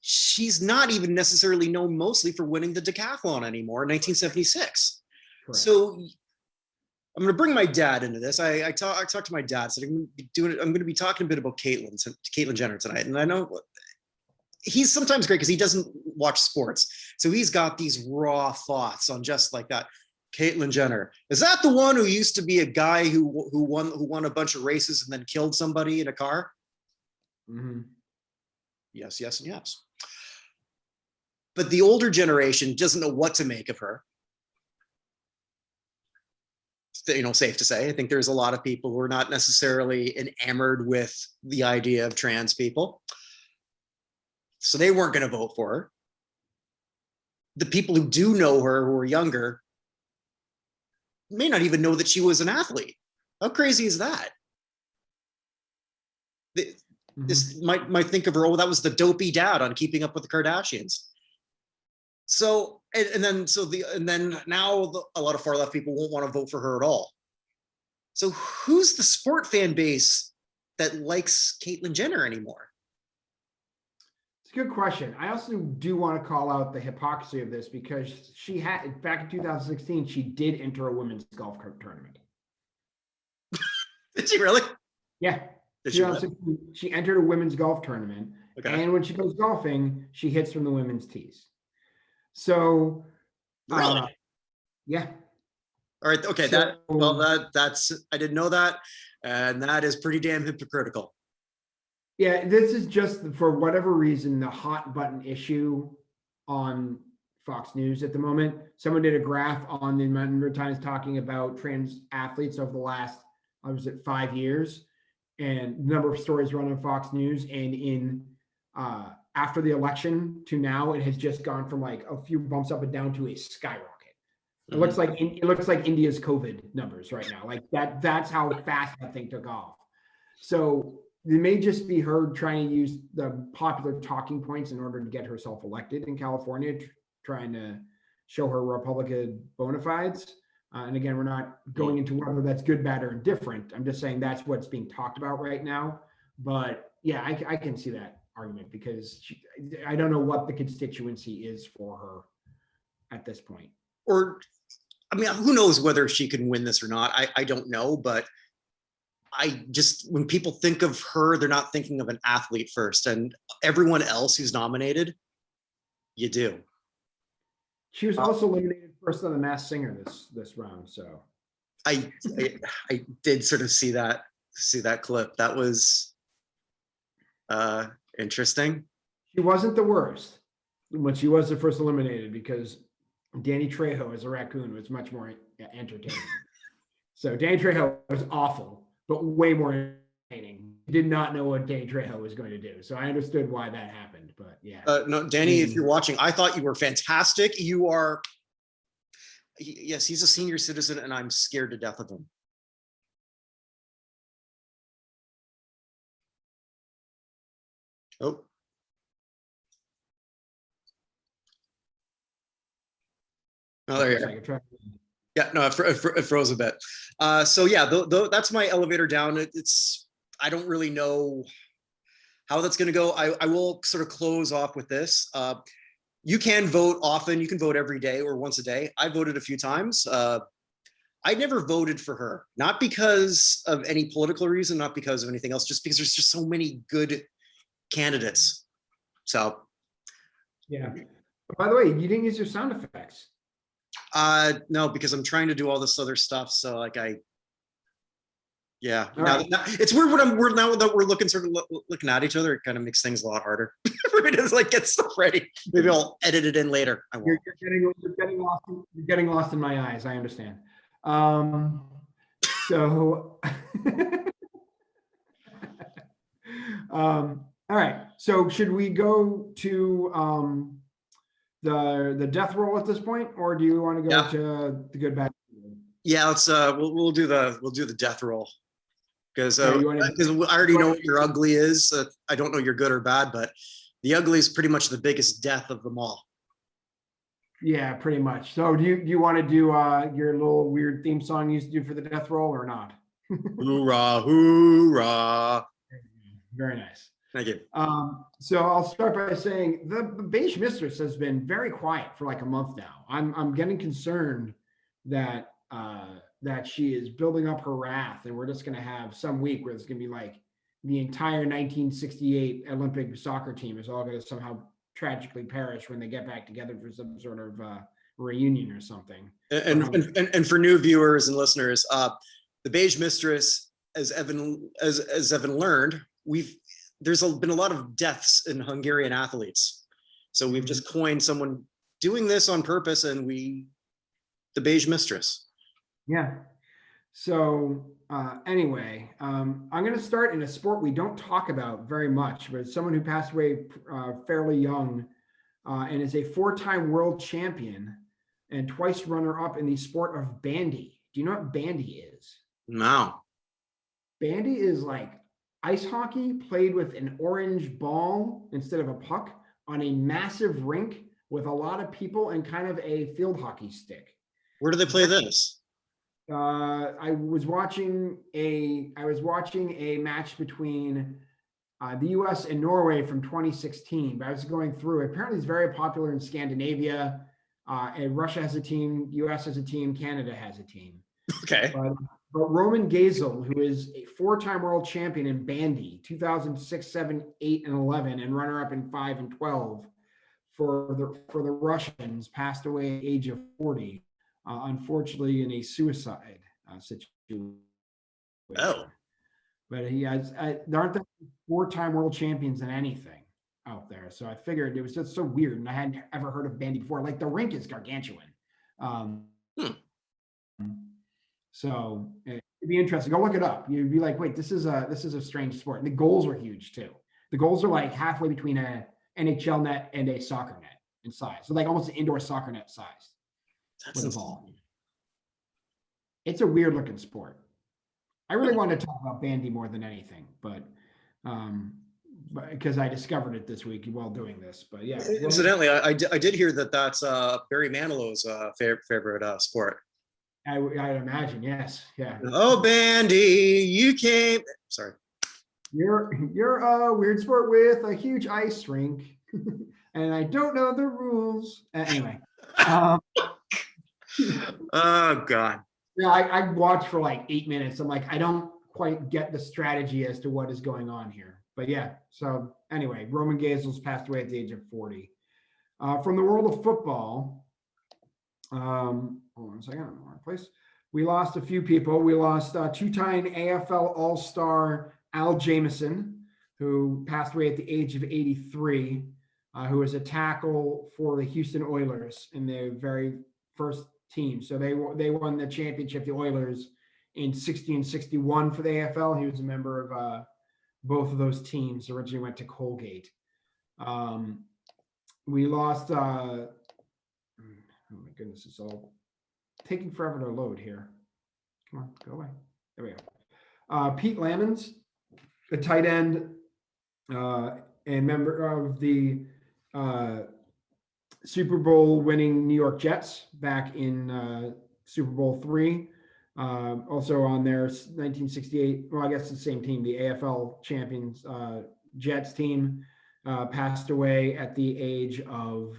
S1: she's not even necessarily known mostly for winning the decathlon anymore in 1976. Correct. So I'm going to bring my dad into this. I talked to my dad, said I'm going to be talking a bit about Caitlyn Jenner tonight. And I know he's sometimes great because he doesn't watch sports. So he's got these raw thoughts on just like that. Caitlyn Jenner, is that the one who used to be a guy who won a bunch of races and then killed somebody in a car?
S2: Mm-hmm.
S1: Yes, yes, and yes. But the older generation doesn't know what to make of her. Safe to say, I think there's a lot of people who are not necessarily enamored with the idea of trans people. So they weren't going to vote for her. The people who do know her, who are younger, may not even know that she was an athlete. How crazy is that? This might think of her, oh, that was the dopey dad on Keeping Up with the Kardashians. So, and then now a lot of far left people won't want to vote for her at all. So who's the sport fan base that likes Caitlyn Jenner anymore?
S2: It's a good question. I also do want to call out the hypocrisy of this because she had, back in 2016, she did enter a women's golf tournament.
S1: Did she really?
S2: Yeah. She entered a women's golf tournament. Okay. And when she goes golfing, she hits from the women's tees. So,
S1: really?
S2: Yeah.
S1: All right. Okay. That's I didn't know that, and that is pretty damn hypocritical.
S2: Yeah, this is just for whatever reason the hot button issue on Fox News at the moment. Someone did a graph on the number of times talking about trans athletes over the last, 5 years, and the number of stories run on Fox News, and in after the election to now, it has just gone from like a few bumps up and down to a skyrocket. It looks like India's COVID numbers right now. Like that's how fast that thing took off. So it may just be her trying to use the popular talking points in order to get herself elected in California, trying to show her Republican bona fides. And again, we're not going into whether that's good, bad, or indifferent. I'm just saying that's what's being talked about right now. But yeah, I can see that argument because I don't know what the constituency is for her at this point.
S1: Or, I mean, who knows whether she can win this or not? I don't know, but when people think of her, they're not thinking of an athlete first, and everyone else who's nominated, you do.
S2: She was also eliminated first on The Masked Singer this round, so
S1: I did sort of see that clip. That was interesting.
S2: She wasn't the worst, but she was the first eliminated because Danny Trejo as a raccoon was much more entertaining. So Danny Trejo was awful, but way more entertaining. Did not know what Danny Trejo was going to do. So I understood why that happened, but yeah.
S1: No, Danny, if you're watching, I thought you were fantastic. You are Yes, he's a senior citizen, and I'm scared to death of him. Oh. Oh, there you go. Yeah, no, it froze a bit. So yeah, that's my elevator down. I don't really know how that's going to go. I will sort of close off with this. You can vote often. You can vote every day or once a day. I voted a few times. I never voted for her, not because of any political reason, not because of anything else, just because there's just so many good candidates. So.
S2: Yeah. By the way, you didn't use your sound effects.
S1: No, because I'm trying to do all this other stuff. So like yeah.
S2: Now,
S1: it's weird when now that we're looking looking at each other, it kind of makes things a lot harder for me to like get stuff ready. Maybe I'll edit it in later. I won't.
S2: You're getting lost in my eyes. I understand. So, all right. So should we go to the death roll at this point, or do you want to go to the good bad?
S1: Yeah, let's we'll do the death roll because I already know what your ugly is. I don't know your good or bad, but the ugly is pretty much the biggest death of them all.
S2: Yeah, pretty much. So do you want to do your little weird theme song you used to do for the death roll or not?
S1: Hoorah, hoorah.
S2: Very nice.
S1: Thank you.
S2: So I'll start by saying the Beige Mistress has been very quiet for like a month now. I'm getting concerned that that she is building up her wrath, and we're just going to have some week where it's going to be like the entire 1968 Olympic soccer team is all going to somehow tragically perish when they get back together for some sort of reunion or something.
S1: And for new viewers and listeners, the Beige Mistress, as Evan learned, there's been a lot of deaths in Hungarian athletes. So we've just coined someone doing this on purpose, and the Beige Mistress.
S2: Yeah. So anyway, I'm going to start in a sport we don't talk about very much, but it's someone who passed away fairly young and is a 4-time world champion and twice runner-up in the sport of bandy. Do you know what bandy is?
S1: No.
S2: Bandy is like ice hockey played with an orange ball instead of a puck on a massive rink with a lot of people and kind of a field hockey stick.
S1: Where do they play this?
S2: I was watching a match between the U.S. and Norway from 2016. But I was going through. Apparently, it's very popular in Scandinavia. And Russia has a team. U.S. has a team. Canada has a team.
S1: Okay.
S2: But Roman Gazel, who is a 4-time world champion in bandy, 2006, 7, 8, and 11, and runner-up in 5 and 12 for the Russians, passed away at the age of 40. Unfortunately, in a suicide situation.
S1: Oh.
S2: But he has, there aren't that 4-time world champions in anything out there. So I figured it was just so weird. And I hadn't ever heard of bandy before. Like the rink is gargantuan. So it'd be interesting. Go look it up. You'd be like, wait, this is a strange sport. And the goals are huge too. The goals are like halfway between a NHL net and a soccer net in size. So like almost an indoor soccer net size. With a ball. It's a weird looking sport. I really wanted to talk about bandy more than anything, but because I discovered it this week while doing this. But yeah.
S1: Incidentally, I did hear that's Barry Manilow's favorite sport.
S2: I'd imagine, yes, yeah.
S1: Oh, bandy, you came. Sorry.
S2: You're a weird sport with a huge ice rink, and I don't know the rules. Anyway.
S1: Oh God.
S2: Yeah, I watched for like 8 minutes. I'm like, I don't quite get the strategy as to what is going on here. But yeah, so anyway, Roman Gazel's passed away at the age of 40. From the world of football, hold on a second, I'm in the wrong place. We lost a few people. We lost 2-time AFL All-Star Al Jamieson, who passed away at the age of 83, who was a tackle for the Houston Oilers in their very first team. So they won the championship, the Oilers, in 60 and 61 for the AFL. He was a member of both of those teams. Originally went to Colgate. We lost. Oh my goodness, it's all taking forever to load here. Come on, go away. There we go. Pete Lamons, a tight end and member of the Super Bowl winning New York Jets back in Super Bowl III. Also on their 1968, well, I guess the same team, the AFL champions Jets team, passed away at the age of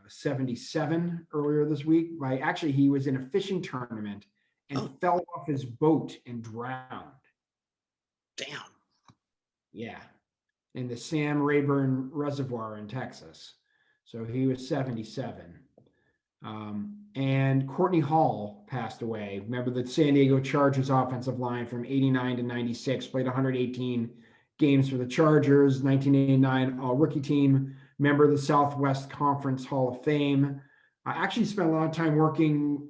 S2: 77 earlier this week. Actually, he was in a fishing tournament and fell off his boat and drowned.
S1: Damn.
S2: Yeah. In the Sam Rayburn Reservoir in Texas. So he was 77. And Courtney Hall passed away. Remember the San Diego Chargers offensive line from 89 to 96, played 118 games for the Chargers, 1989 All-Rookie team, member of the Southwest Conference Hall of Fame. I actually spent a lot of time working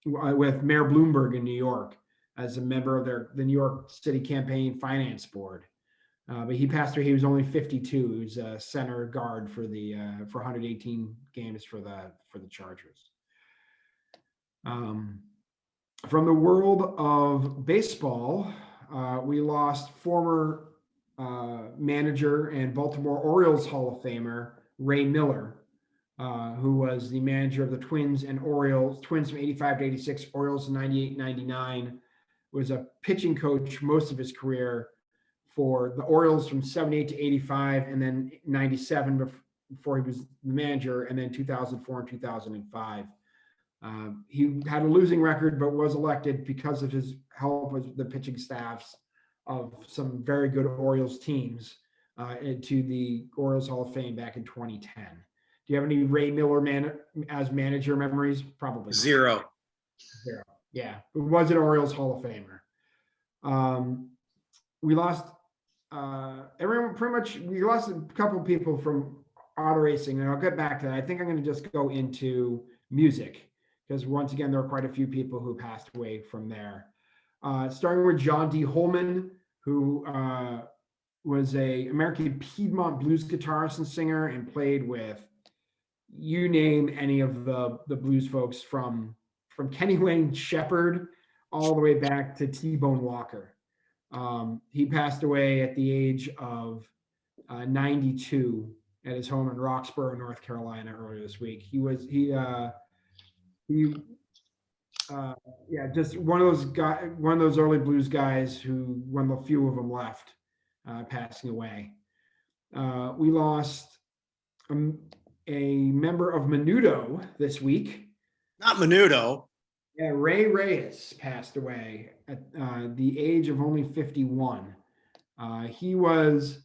S2: with Mayor Bloomberg in New York as a member of the New York City Campaign Finance Board. But he passed away. He was only 52. He was a center guard for 118 games for the Chargers. From the world of baseball, we lost former manager and Baltimore Orioles Hall of Famer Ray Miller, who was the manager of the Twins and Orioles, Twins from 85 to 86, Orioles in 98, 99, was a pitching coach most of his career for the Orioles from 78 to 85, and then 97 before he was the manager, and then 2004 and 2005. He had a losing record, but was elected because of his help with the pitching staffs of some very good Orioles teams into the Orioles Hall of Fame back in 2010. Do you have any Ray Miller as manager memories? Probably not.
S1: Zero.
S2: Yeah, it was an Orioles Hall of Famer. We lost everyone pretty much. We lost a couple of people from auto racing, and I'll get back to that. I think I'm going to just go into music because once again, there are quite a few people who passed away from there. Starting with John D. Holman, who was a American Piedmont blues guitarist and singer, and played with you name any of the blues folks from Kenny Wayne Shepherd all the way back to T-Bone Walker. He passed away at the age of 92 at his home in Roxborough, North Carolina, earlier this week. Just one of those early blues guys who, when the few of them left, passing away. We lost a member of Menudo this week.
S1: Not Menudo.
S2: Yeah, Ray Reyes passed away at the age of only 51. He was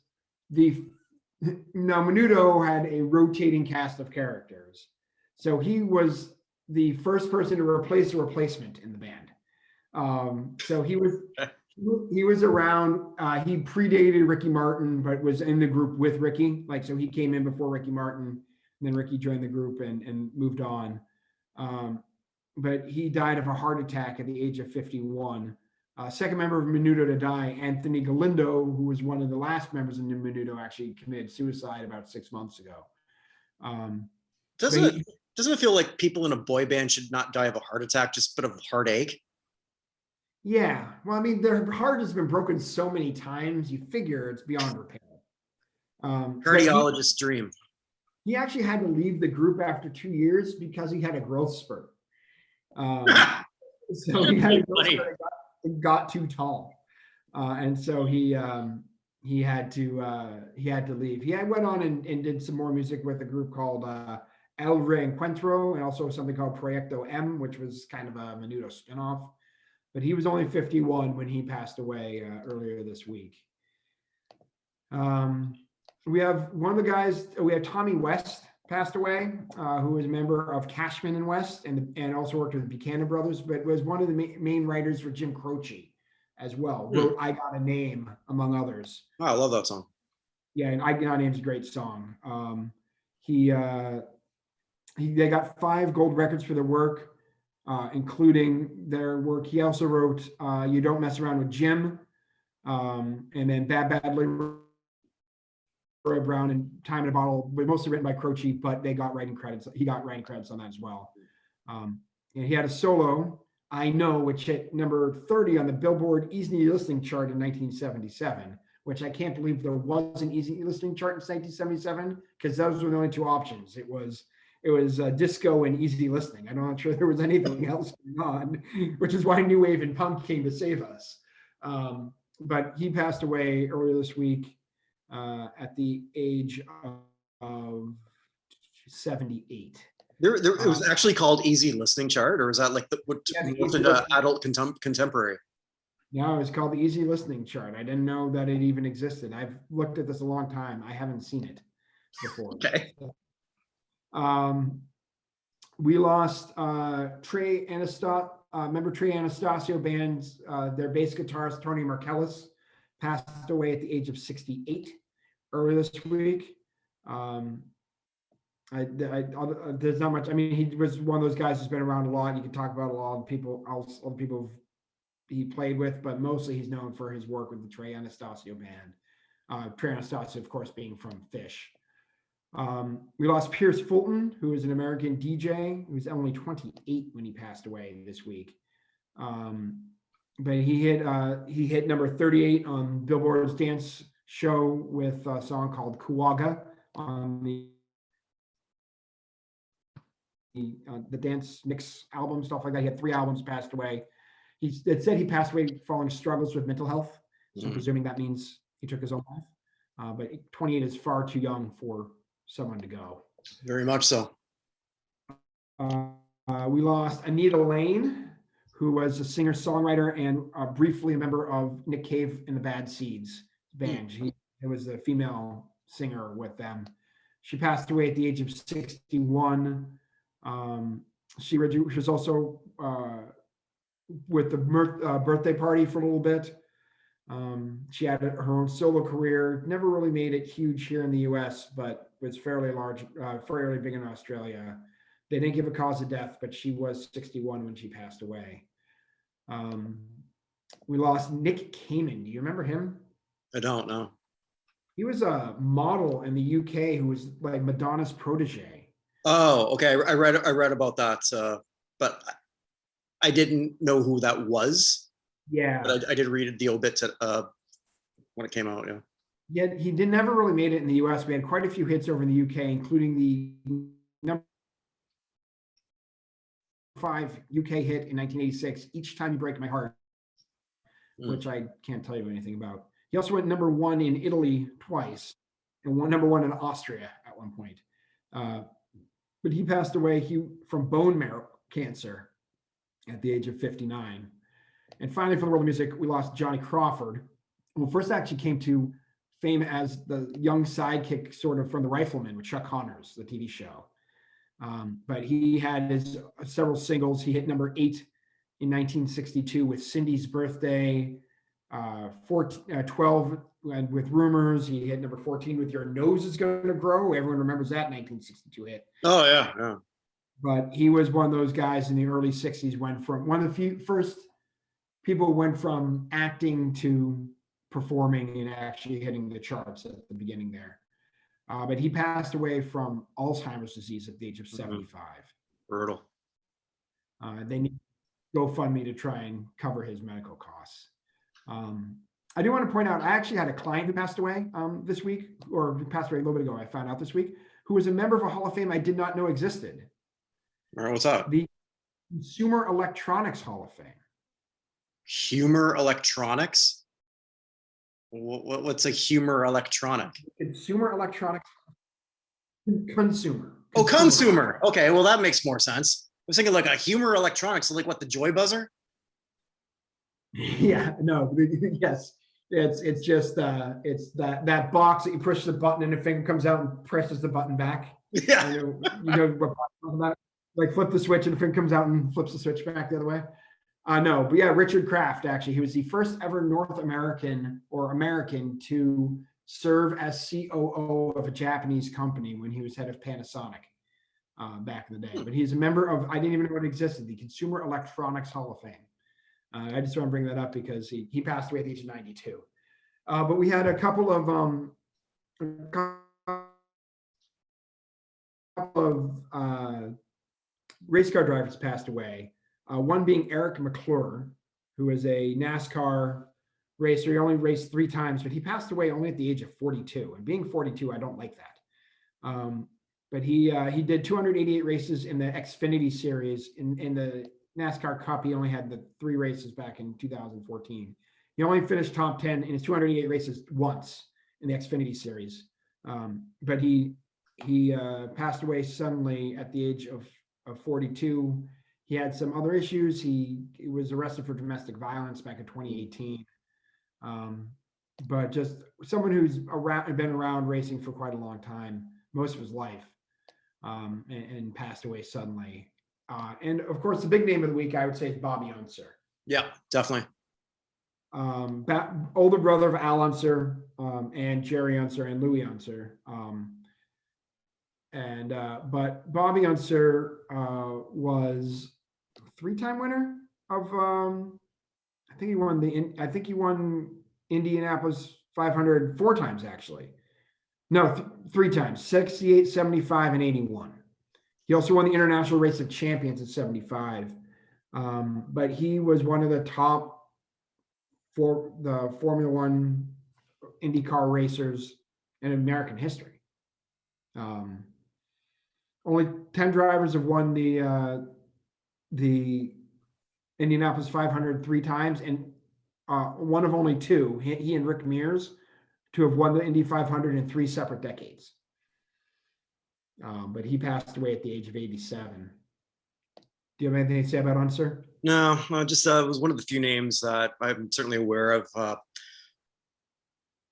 S2: Menudo had a rotating cast of characters. So he was the first person to replace a replacement in the band. So he was around, he predated Ricky Martin, but was in the group with Ricky. So he came in before Ricky Martin, and then Ricky joined the group and moved on. But he died of a heart attack at the age of 51. Second member of Menudo to die, Anthony Galindo, who was one of the last members of Menudo, actually committed suicide about 6 months ago.
S1: Doesn't it feel like people in a boy band should not die of a heart attack, just but of heartache?
S2: Yeah. Well, I mean, their heart has been broken so many times, you figure it's beyond repair.
S1: Cardiologist's dream.
S2: He actually had to leave the group after 2 years because he had a growth spurt. So he had a growth spurt and got too tall. And so he had to leave. He went on and did some more music with a group called El Reencuentro, and also something called Proyecto M, which was kind of a Menudo spinoff. But he was only 51 when he passed away earlier this week. We have one of the guys, we have Tommy West passed away, who was a member of Cashman and West and also worked with the Buchanan Brothers, but was one of the main writers for Jim Croce as well. Wrote I Got a Name, among others.
S1: Oh, I love that song.
S2: Yeah, and I Got a Name's a great song. They got 5 gold records for their work, including their work. He also wrote You Don't Mess Around with Jim, and then Bad Badly Brown and Time in a Bottle were mostly written by Croce, but they got writing credits. He got writing credits on that as well. And he had a solo, I Know, which hit number 30 on the Billboard Easy Listening chart in 1977, which I can't believe there was an Easy Listening chart in 1977, because those were the only two options. It was disco and easy listening. I'm not sure there was anything else going on, which is why New Wave and Punk came to save us. But he passed away earlier this week at the age of 78.
S1: It was actually called Easy Listening Chart, or is that like what moved into adult contemporary?
S2: No, it was called the Easy Listening Chart. I didn't know that it even existed. I've looked at this a long time. I haven't seen it before.
S1: Okay.
S2: We lost Trey Anastasio, remember Trey Anastasio band's, their bass guitarist, Tony Markellis, passed away at the age of 68 earlier this week. There's not much. I mean, he was one of those guys who's been around a lot. You can talk about a lot of people, all the people he played with, but mostly he's known for his work with the Trey Anastasio band. Trey Anastasio, of course, being from Phish. We lost Pierce Fulton, who is an American DJ who was only 28 when he passed away this week. But he hit number 38 on Billboard's dance show with a song called Kuwaga on the dance mix album, stuff like that. He had 3 albums, passed away. It said he passed away following struggles with mental health. So I'm presuming that means he took his own life. But 28 is far too young for someone to go.
S1: Very much so.
S2: We lost Anita Lane, who was a singer-songwriter and briefly a member of Nick Cave and the Bad Seeds band. It was a female singer with them. She passed away at the age of 61. She was also with the birthday party for a little bit. She had her own solo career, never really made it huge here in the US, but was fairly large, fairly big in Australia. They didn't give a cause of death, but she was 61 when she passed away. We lost Nick Kamen. Do you remember him?
S1: I don't know.
S2: He was a model in the UK who was like Madonna's protege.
S1: Oh, okay. I read about that, but I didn't know who that was.
S2: Yeah,
S1: but I did read the obit when it came out.
S2: Yeah, he never really made it in the US. We had quite a few hits over in the UK, including the number 5 UK hit in 1986, Each Time You Break My Heart, which I can't tell you anything about. He also went number 1 in Italy twice and number 1 in Austria at one point. But he passed away from bone marrow cancer at the age of 59. And finally, for the world of music, we lost Johnny Crawford, who first actually came to fame as the young sidekick sort of from The Rifleman with Chuck Connors, the TV show. But he had his several singles. He hit number 8 in 1962 with Cindy's Birthday, 12 with Rumors. He hit number 14 with Your Nose Is Gonna Grow. Everyone remembers that 1962 hit.
S1: Oh, yeah.
S2: But he was one of those guys in the early 60s, went from one of the few first people went from acting to performing and actually hitting the charts at the beginning there. But he passed away from Alzheimer's disease at the age of 75.
S1: Brutal.
S2: They need GoFundMe to try and cover his medical costs. I do want to point out, I actually had a client who passed away this week, or passed away a little bit ago, I found out this week, who was a member of a Hall of Fame I did not know existed.
S1: All right, what's that?
S2: The Consumer Electronics Hall of Fame.
S1: Humor Electronics? What's a humor electronic?
S2: Consumer Electronics. Consumer.
S1: Oh, consumer. Okay, well, that makes more sense. I was thinking like a humor electronics, like what, the joy buzzer?
S2: Yeah, no, yes. It's just it's that box that you push the button and the finger comes out and presses the button back.
S1: Yeah.
S2: You know what I'm talking about? Like flip the switch and the finger comes out and flips the switch back the other way. No, but yeah, Richard Kraft, actually, he was the first ever North American or American to serve as COO of a Japanese company when he was head of Panasonic back in the day. But he's a member of, I didn't even know it existed, the Consumer Electronics Hall of Fame. I just want to bring that up because he passed away at the age of 92. But we had a couple of couple of race car drivers passed away. One being Eric McClure, who is a NASCAR racer. He only raced 3 times, but he passed away only at the age of 42. And being 42, I don't like that. But he did 288 races in the Xfinity Series. In the NASCAR Cup, he only had the 3 races back in 2014. He only finished top 10 in his 288 races once in the Xfinity Series. But he passed away suddenly at the age of 42. He had some other issues. He was arrested for domestic violence back in 2018. But just someone who's been around racing for quite a long time, most of his life, and passed away suddenly. And of course, the big name of the week, I would say, is Bobby Unser.
S1: Yeah, definitely.
S2: Older brother of Al Unser, and Jerry Unser and Louis Unser. But Bobby Unser was a 3-time winner of I think he won Indianapolis 500 4 times, actually. No, 3 times, 68, 75, and 81. He also won the International Race of Champions in 75. But he was one of the top for the Formula One IndyCar racers in American history. Only 10 drivers have won the Indianapolis 500 3 times, and one of only 2, he and Rick Mears, to have won the Indy 500 in 3 separate decades. But he passed away at the age of 87. Do you have anything to say about Unser?
S1: No, just it was one of the few names that I'm certainly aware of.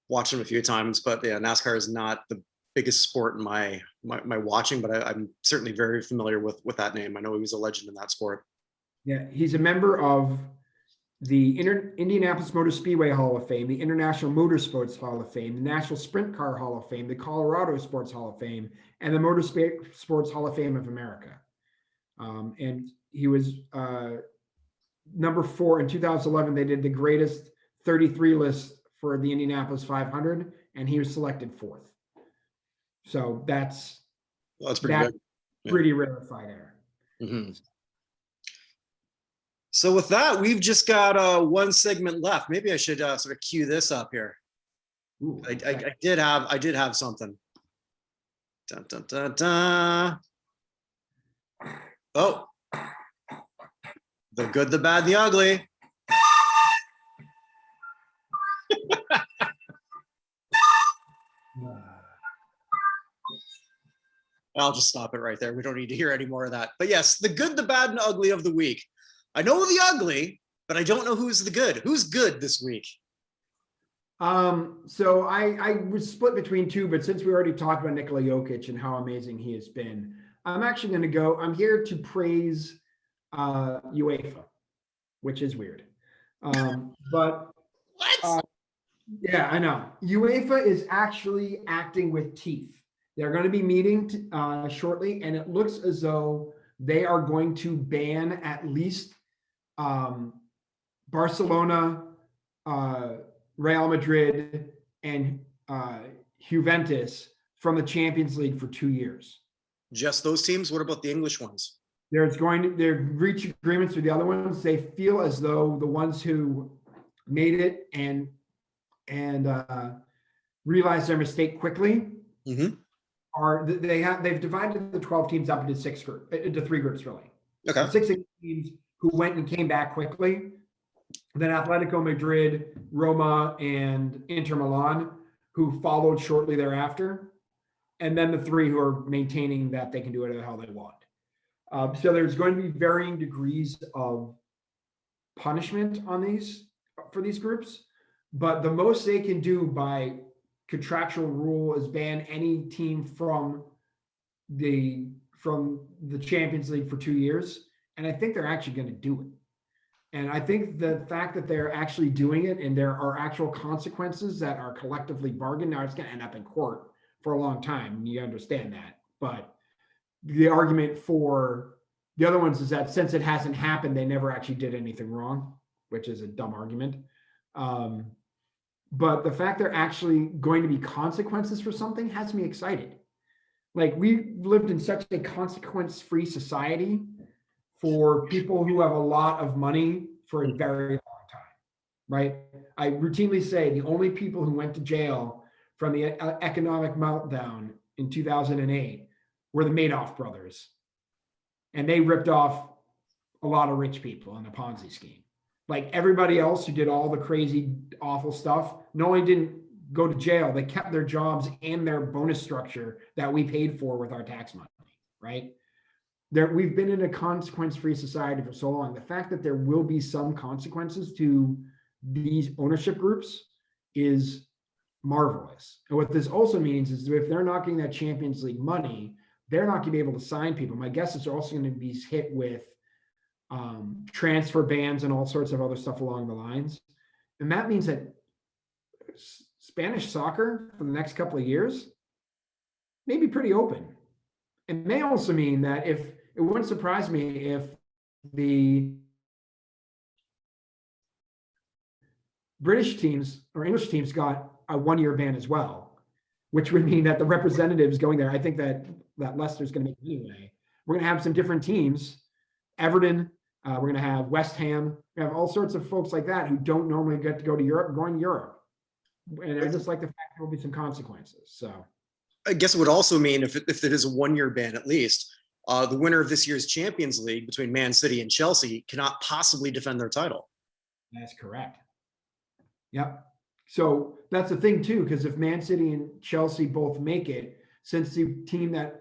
S1: Watched him a few times, but yeah, NASCAR is not the biggest sport in my watching, but I'm certainly very familiar with that name. I know he was a legend in that sport.
S2: Yeah, he's a member of the Indianapolis Motor Speedway Hall of Fame, the International Motorsports Hall of Fame, the National Sprint Car Hall of Fame, the Colorado Sports Hall of Fame, and the Motorsports Hall of Fame of America. And he was number 4 in 2011. They did the greatest 33 list for the Indianapolis 500, and he was selected 4th. So that's
S1: pretty good.
S2: Pretty rarefied air.
S1: Mm-hmm. So with that, we've just got 1 segment left. Maybe I should sort of cue this up here.
S2: Ooh,
S1: I did have something. Dun, dun, dun, dun. Oh, the good, the bad, the ugly. I'll just stop it right there. We don't need to hear any more of that. But yes, the good, the bad, and ugly of the week. I know the ugly, but I don't know who's the good. Who's good this week?
S2: So I was split between 2, but since we already talked about Nikola Jokic and how amazing he has been, I'm actually going to go. I'm here to praise UEFA, which is weird. But
S1: what?
S2: Yeah, I know. UEFA is actually acting with teeth. They're going to be meeting shortly, and it looks as though they are going to ban at least Barcelona, Real Madrid, and Juventus from the Champions League for 2 years.
S1: Just those teams? What about the English ones?
S2: They've reached agreements with the other ones. They feel as though the ones who made it and realized their mistake quickly they've divided the 12 teams up into 3 groups, really.
S1: Okay.
S2: 6 teams who went and came back quickly. Then Atletico Madrid, Roma, and Inter Milan, who followed shortly thereafter. And then the 3 who are maintaining that they can do whatever the hell they want. So there's going to be varying degrees of punishment for these groups. But the most they can do by contractual rule is ban any team from the Champions League for 2 years. And I think they're actually going to do it. And I think the fact that they're actually doing it and there are actual consequences that are collectively bargained, now it's going to end up in court for a long time. You understand that. But the argument for the other ones is that since it hasn't happened, they never actually did anything wrong, which is a dumb argument. but the fact they're actually going to be consequences for something has me excited. Like, we lived in such a consequence-free society for people who have a lot of money for a very long time, right? I routinely say the only people who went to jail from the economic meltdown in 2008 were the Madoff brothers. And they ripped off a lot of rich people in the Ponzi scheme. Like, everybody else who did all the crazy, awful stuff, not only didn't go to jail, they kept their jobs and their bonus structure that we paid for with our tax money, right? We've been in a consequence-free society for so long. The fact that there will be some consequences to these ownership groups is marvelous. And what this also means is that if they're not getting that Champions League money, they're not going to be able to sign people. My guess is they're also going to be hit with transfer bans and all sorts of other stuff along the lines. And that means that Spanish soccer for the next couple of years may be pretty open. It may also mean that it wouldn't surprise me if the British teams or English teams got a 1-year ban as well, which would mean that the representatives going there, I think that Leicester's going to make it anyway. We're going to have some different teams, Everton, we're going to have West Ham, we have all sorts of folks like that who don't normally get to go to Europe, going to Europe. And I just like the fact there will be some consequences. So
S1: I guess it would also mean if it is a 1-year ban at least, the winner of this year's Champions League between Man City and Chelsea cannot possibly defend their title.
S2: That's correct. Yep. So that's the thing too, because if Man City and Chelsea both make it, since the team that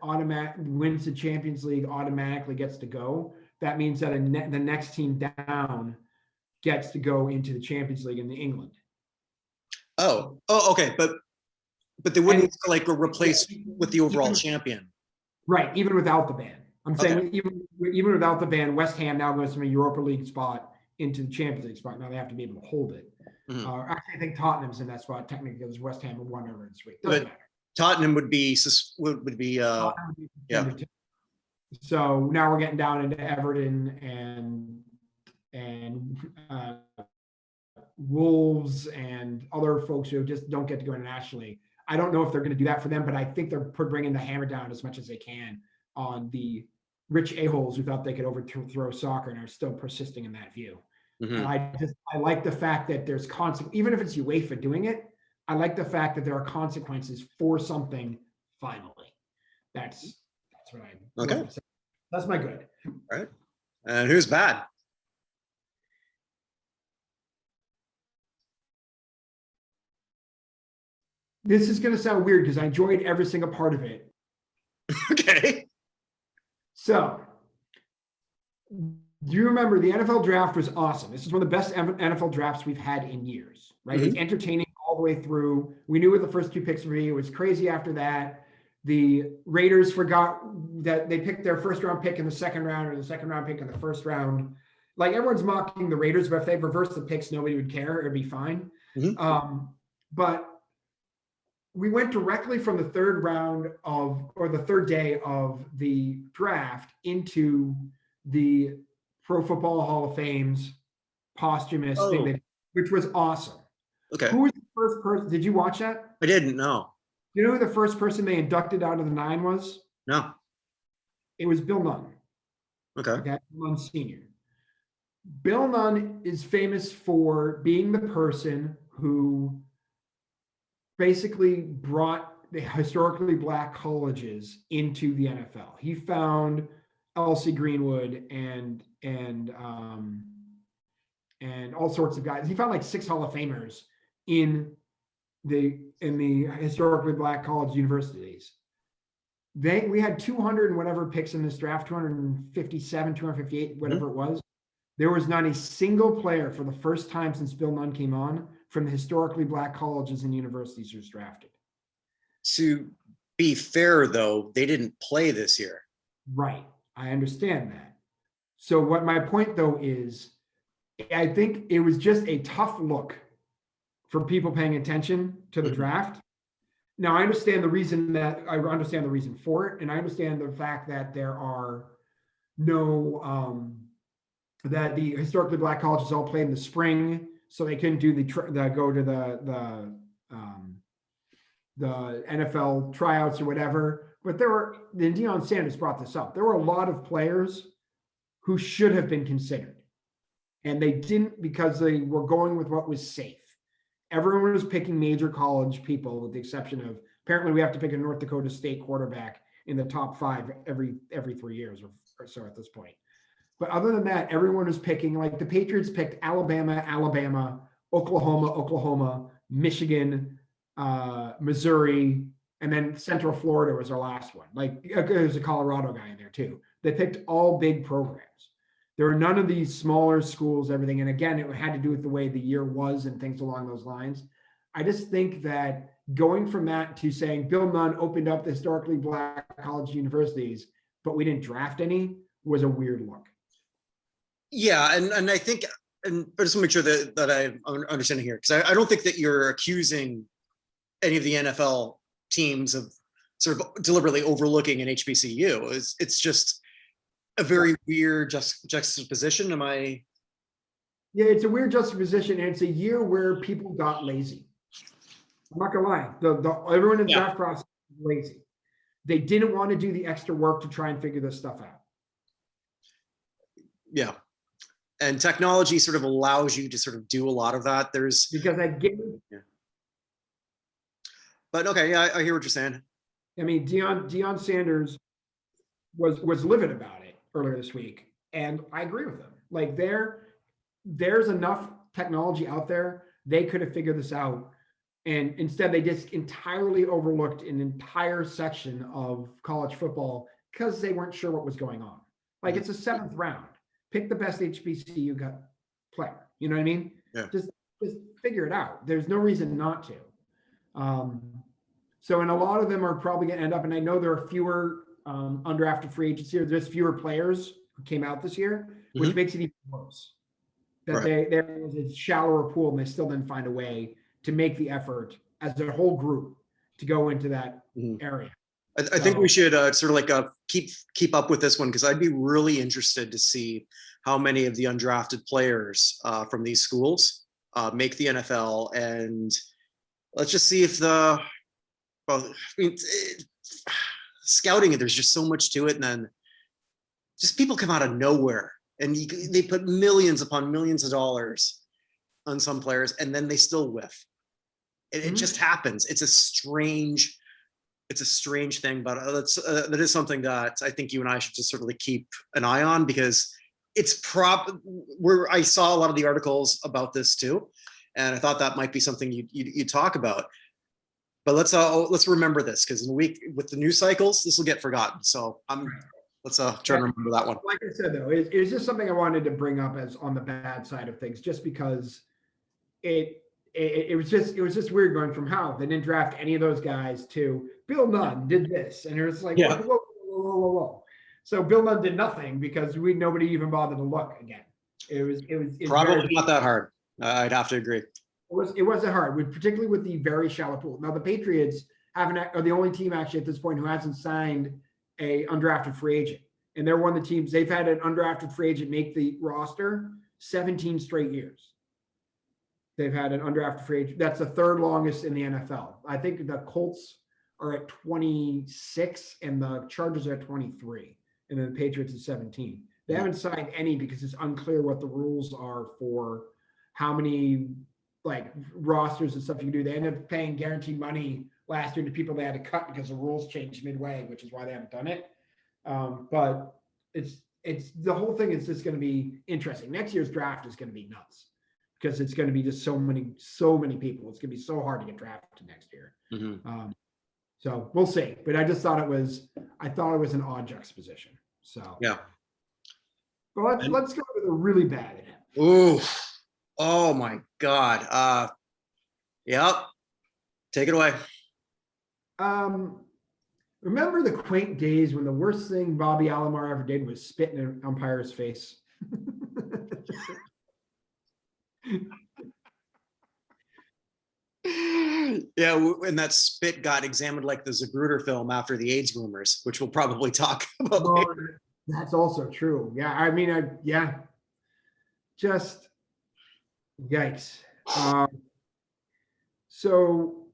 S2: wins the Champions League automatically gets to go, that means that the next team down gets to go into the Champions League in England.
S1: Oh, okay, but they wouldn't like replace with the overall champion,
S2: right? Even without the ban, I'm saying even without the ban, West Ham now goes from a Europa League spot into the Champions League spot. Now they have to be able to hold it.
S1: Mm-hmm.
S2: Actually, I think Tottenham's in that spot technically because West Ham won over this week.
S1: Doesn't matter. Tottenham would be yeah.
S2: So now we're getting down into Everton and Wolves and other folks who just don't get to go internationally. I don't know if they're going to do that for them, but I think they're bringing the hammer down as much as they can on the rich a-holes who thought they could overthrow soccer and are still persisting in that view. Mm-hmm. And I like the fact that there's even if it's UEFA doing it, I like the fact that there are consequences for something finally. That's what I okay. That's my good.
S1: All right. And who's bad?
S2: This is going to sound weird because I enjoyed every single part of it.
S1: Okay.
S2: So, do you remember the NFL draft was awesome? This is one of the best NFL drafts we've had in years, right? Mm-hmm. It's entertaining all the way through. We knew what the first 2 picks would be. It was crazy after that. The Raiders forgot that they picked their first round pick in the second round or the second round pick in the first round. Like, everyone's mocking the Raiders, but if they reversed the picks, nobody would care. It'd be fine. Mm-hmm. But we went directly from the third day of the draft into the Pro Football Hall of Fame's posthumous thing, which was awesome.
S1: Okay.
S2: Who was the first person? Did you watch that?
S1: I didn't know.
S2: You know who the first person they inducted out of the 9 was?
S1: No.
S2: It was Bill Nunn.
S1: Okay.
S2: Bill Nunn Sr. Bill Nunn is famous for being the person who basically brought the historically black colleges into the NFL. He found L.C. Greenwood and all sorts of guys. He found like 6 Hall of Famers in the historically black college universities. We had 200 and whatever picks in this draft, 257, 258, whatever it was. There was not a single player for the first time since Bill Nunn came on from the historically black colleges and universities who was drafted.
S1: To be fair, though, they didn't play this year.
S2: Right. I understand that. So what my point, though, is I think it was just a tough look for people paying attention to the draft. Now, I understand the reason for it, and I understand the fact that there are no that the historically black colleges all played in the spring so they couldn't do the go to the NFL tryouts or whatever. But then Deion Sanders brought this up. There were a lot of players who should have been considered, and they didn't because they were going with what was safe. Everyone was picking major college people, with the exception of apparently we have to pick a North Dakota State quarterback in the top 5 every 3 years or so at this point. But other than that, everyone was picking, like the Patriots picked Alabama, Oklahoma, Michigan, Missouri, and then Central Florida was our last one. Like there's a Colorado guy in there too. They picked all big programs. There were none of these smaller schools, everything. And again, it had to do with the way the year was and things along those lines. I just think that going from that to saying Bill Nunn opened up the historically black college universities, but we didn't draft any, was a weird look.
S1: Yeah, and I think, and I just want to make sure that I'm understanding here, because I don't think that you're accusing any of the NFL teams of sort of deliberately overlooking an HBCU. It's just a very weird juxtaposition. Am I?
S2: Yeah, it's a weird juxtaposition, and it's a year where people got lazy. I'm not gonna lie. Everyone in the draft process was lazy. They didn't want to do the extra work to try and figure this stuff out.
S1: Yeah. And technology sort of allows you to sort of do a lot of that.
S2: Because I get it.
S1: Yeah. But okay, yeah, I hear what you're saying.
S2: I mean, Deion Sanders was livid about it earlier this week, and I agree with him. Like there's enough technology out there, they could have figured this out, and instead they just entirely overlooked an entire section of college football because they weren't sure what was going on. Like it's a 7th round. Pick the best HBCU player. You know what I mean?
S1: Yeah.
S2: Just figure it out. There's no reason not to. So, and a lot of them are probably going to end up, and I know there are fewer undrafted free agents here. There's fewer players who came out this year, which makes it even worse. That there was a shallower pool, and they still didn't find a way to make the effort as a whole group to go into that area.
S1: I think we should sort of like keep up with this one, because I'd be really interested to see how many of the undrafted players from these schools make the NFL, and let's just see if scouting, there's just so much to it, and then just people come out of nowhere, and they put millions upon millions of dollars on some players, and then they still whiff. It just happens. It's a strange thing, but that is something that I think you and I should just sort of like keep an eye on, because it's where I saw a lot of the articles about this too, and I thought that might be something you talk about. But let's remember this, because in a week with the news cycles, this will get forgotten. So let's try to remember that one.
S2: Like I said, though, it's just something I wanted to bring up as on the bad side of things, just because it was just weird going from how they didn't draft any of those guys to Bill Nunn did this, and it was like whoa. So Bill Nunn did nothing because nobody even bothered to look again. It was
S1: probably not that hard. I'd have to agree.
S2: It wasn't hard, particularly with the very shallow pool. Now the Patriots are the only team actually at this point who hasn't signed a undrafted free agent, and they're one of the teams. They've had an undrafted free agent make the roster 17 straight years. They've had an undrafted free agent. That's the 3rd longest in the NFL. I think the Colts are at 26 and the Chargers are at 23, and then the Patriots at 17. They haven't signed any because it's unclear what the rules are for how many like rosters and stuff you can do. They ended up paying guaranteed money last year to people they had to cut because the rules changed midway, which is why they haven't done it. But it's the whole thing is just going to be interesting. Next year's draft is going to be nuts, because it's going to be just so many people. It's going to be so hard to get drafted next year. So we'll see. But I just thought it was an odd juxtaposition. So
S1: yeah.
S2: But let's go to the really bad.
S1: Ooh. Oh my God. Yep. Take it away.
S2: Remember the quaint days when the worst thing Bobby Alomar ever did was spit in an umpire's face?
S1: Yeah, and that spit got examined like the Zapruder film after the AIDS rumors, which we'll probably talk about later.
S2: That's also true. Yeah, I mean, just Yikes. So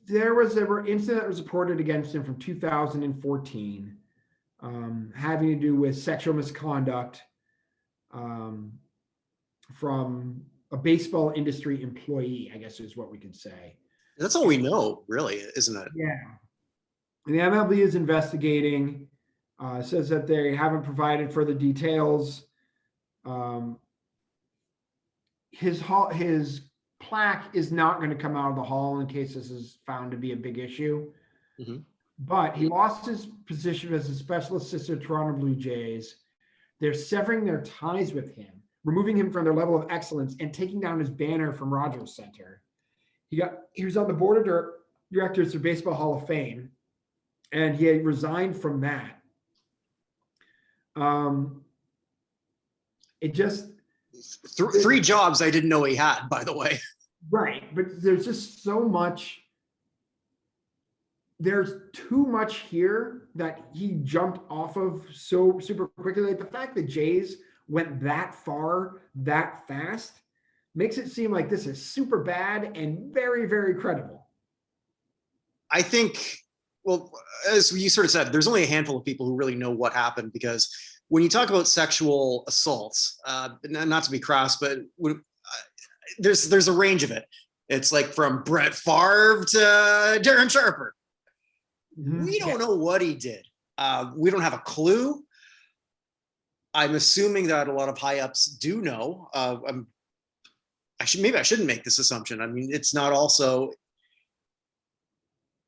S2: there was an incident that was reported against him from 2014, having to do with sexual misconduct from a baseball industry employee, I guess is what we could say.
S1: That's all we know, really, isn't it?
S2: Yeah. And the MLB is investigating, says that they haven't provided further details. His plaque is not going to come out of the hall in case this is found to be a big issue.
S1: Mm-hmm.
S2: But he lost his position as a special assistant to Toronto Blue Jays. They're severing their ties with him, removing him from their level of excellence, and taking down his banner from Rogers Center. He was on the board of directors of Baseball Hall of Fame, and he had resigned from that. It just
S1: three jobs I didn't know he had, by the way.
S2: Right, but there's just so much. There's too much here that he jumped off of so super quickly. Like the fact that Jays went that far, that fast, makes it seem like this is super bad and very, very credible.
S1: I think, well, as you sort of said, there's only a handful of people who really know what happened, because when you talk about sexual assaults, not to be crass, but there's a range of it. It's like from Brett Favre to Darren Sharper. Mm-hmm. We don't know what he did. We don't have a clue. I'm assuming that a lot of high ups do know. Maybe I shouldn't make this assumption. I mean, it's not also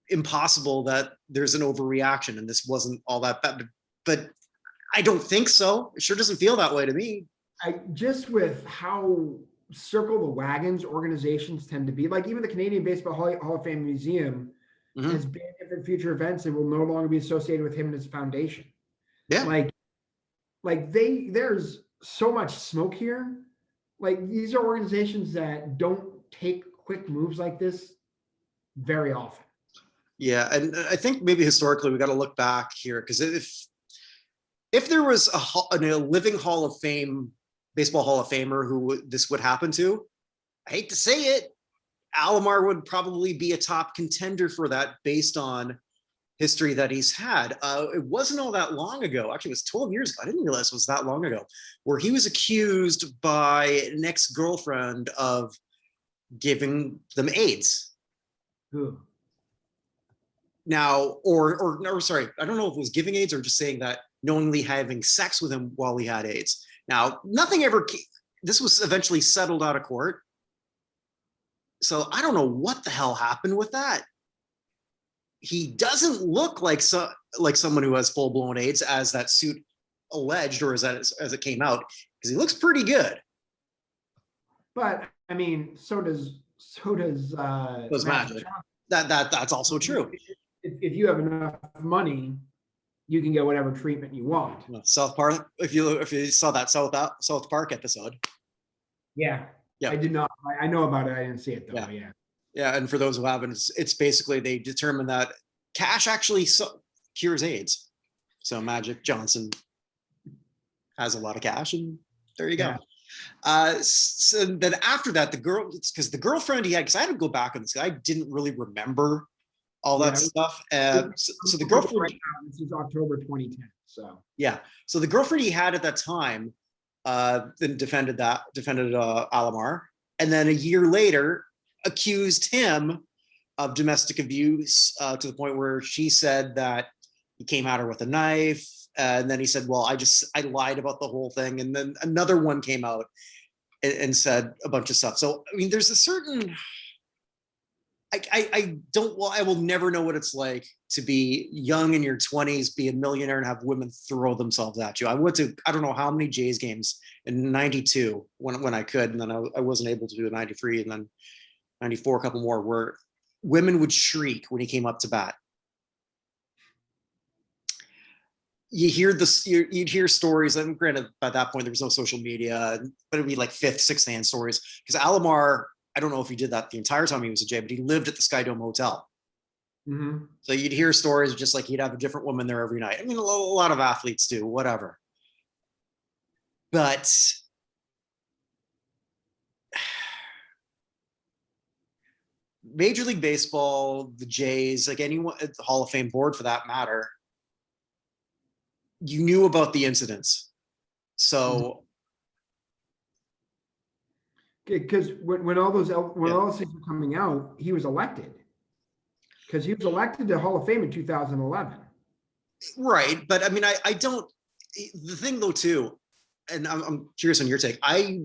S1: impossible that there's an overreaction and this wasn't all that bad, but I don't think so. It sure doesn't feel that way to me.
S2: Just with how circle the wagons organizations tend to be, like even the Canadian Baseball Hall of Fame Museum mm-hmm. has banned different future events and will no longer be associated with him and his foundation.
S1: Yeah.
S2: There's so much smoke here. Like these are organizations that don't take quick moves like this very often. Yeah, and I think maybe historically we got to look back here, because if there was a living Hall of Fame, baseball Hall of Famer who this would happen to, I hate to say it, Alomar would probably be a top contender for that based on history that he's had. It wasn't all that long ago. Actually, it was 12 years ago. I didn't realize it was that long ago, where he was accused by an ex-girlfriend of giving them AIDS. Ooh. Now, or sorry, I don't know if it was giving AIDS or just saying that knowingly having sex with him while he had AIDS. Now, this was eventually settled out of court. So I don't know what the hell happened with that. He doesn't look like someone who has full-blown AIDS, as that suit alleged, or as it came out, because he looks pretty good. But I mean, so does Magic. That's also true. If you have enough money, you can get whatever treatment you want.
S1: South Park. If you saw that South Park episode.
S2: Yeah. I did not. I know about it. I didn't see it though. Yeah.
S1: Yeah, and for those who haven't, it's basically they determined that cash actually cures AIDS. So Magic Johnson has a lot of cash, and there you go. Yeah. So then after that, the girlfriend he had, because I had to go back on this, I didn't really remember all that stuff. So the girlfriend. Right now,
S2: this is October 2010. So
S1: yeah, so the girlfriend he had at that time then defended Alomar, and then a year later accused him of domestic abuse to the point where she said that he came at her with a knife, and then he said, well, I lied about the whole thing, and then another one came out and said a bunch of stuff. So I mean, there's a certain I will never know what it's like to be young in your 20s, be a millionaire, and have women throw themselves at you. I went to, I don't know how many Jays games in 92 when I could, and then I wasn't able to do a 93, and then 94, a couple more, where women would shriek when he came up to bat. You'd hear stories, and granted, by that point there was no social media, but it'd be like fifth, sixth hand stories, because Alomar, I don't know if he did that the entire time he was a Jay, but he lived at the Sky Dome Hotel. Mm-hmm. So you'd hear stories just like he'd have a different woman there every night. I mean, a lot of athletes do, whatever. But Major League Baseball, the Jays, like anyone at the Hall of Fame board for that matter, you knew about the incidents. So
S2: because when all those things were coming out, he was elected. Because he was elected to Hall of Fame in 2011.
S1: Right, but I mean, I don't. The thing though, too, and I'm curious on your take. I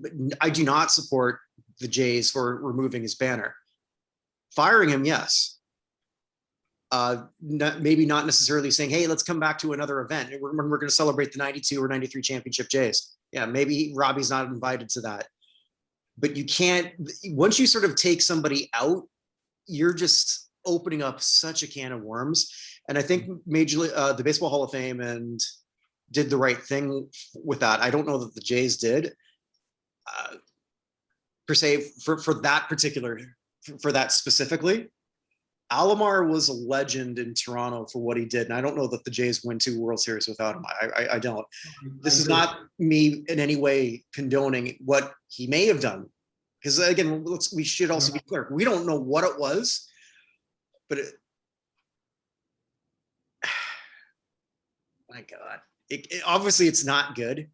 S1: do not support the Jays for removing his banner. Firing him, yes. Maybe not necessarily saying, "Hey, let's come back to another event. We're going to celebrate the '92 or '93 championship Jays." Yeah, maybe Robbie's not invited to that. But you can't. Once you sort of take somebody out, you're just opening up such a can of worms. And I think the Baseball Hall of Fame did the right thing with that. I don't know that the Jays did per se for that specifically. Alomar was a legend in Toronto for what he did, and I don't know that the Jays win 2 World Series without him. I don't. This is not me in any way condoning what he may have done, because again, we should also be clear. We don't know what it was, but my God, obviously it's not good.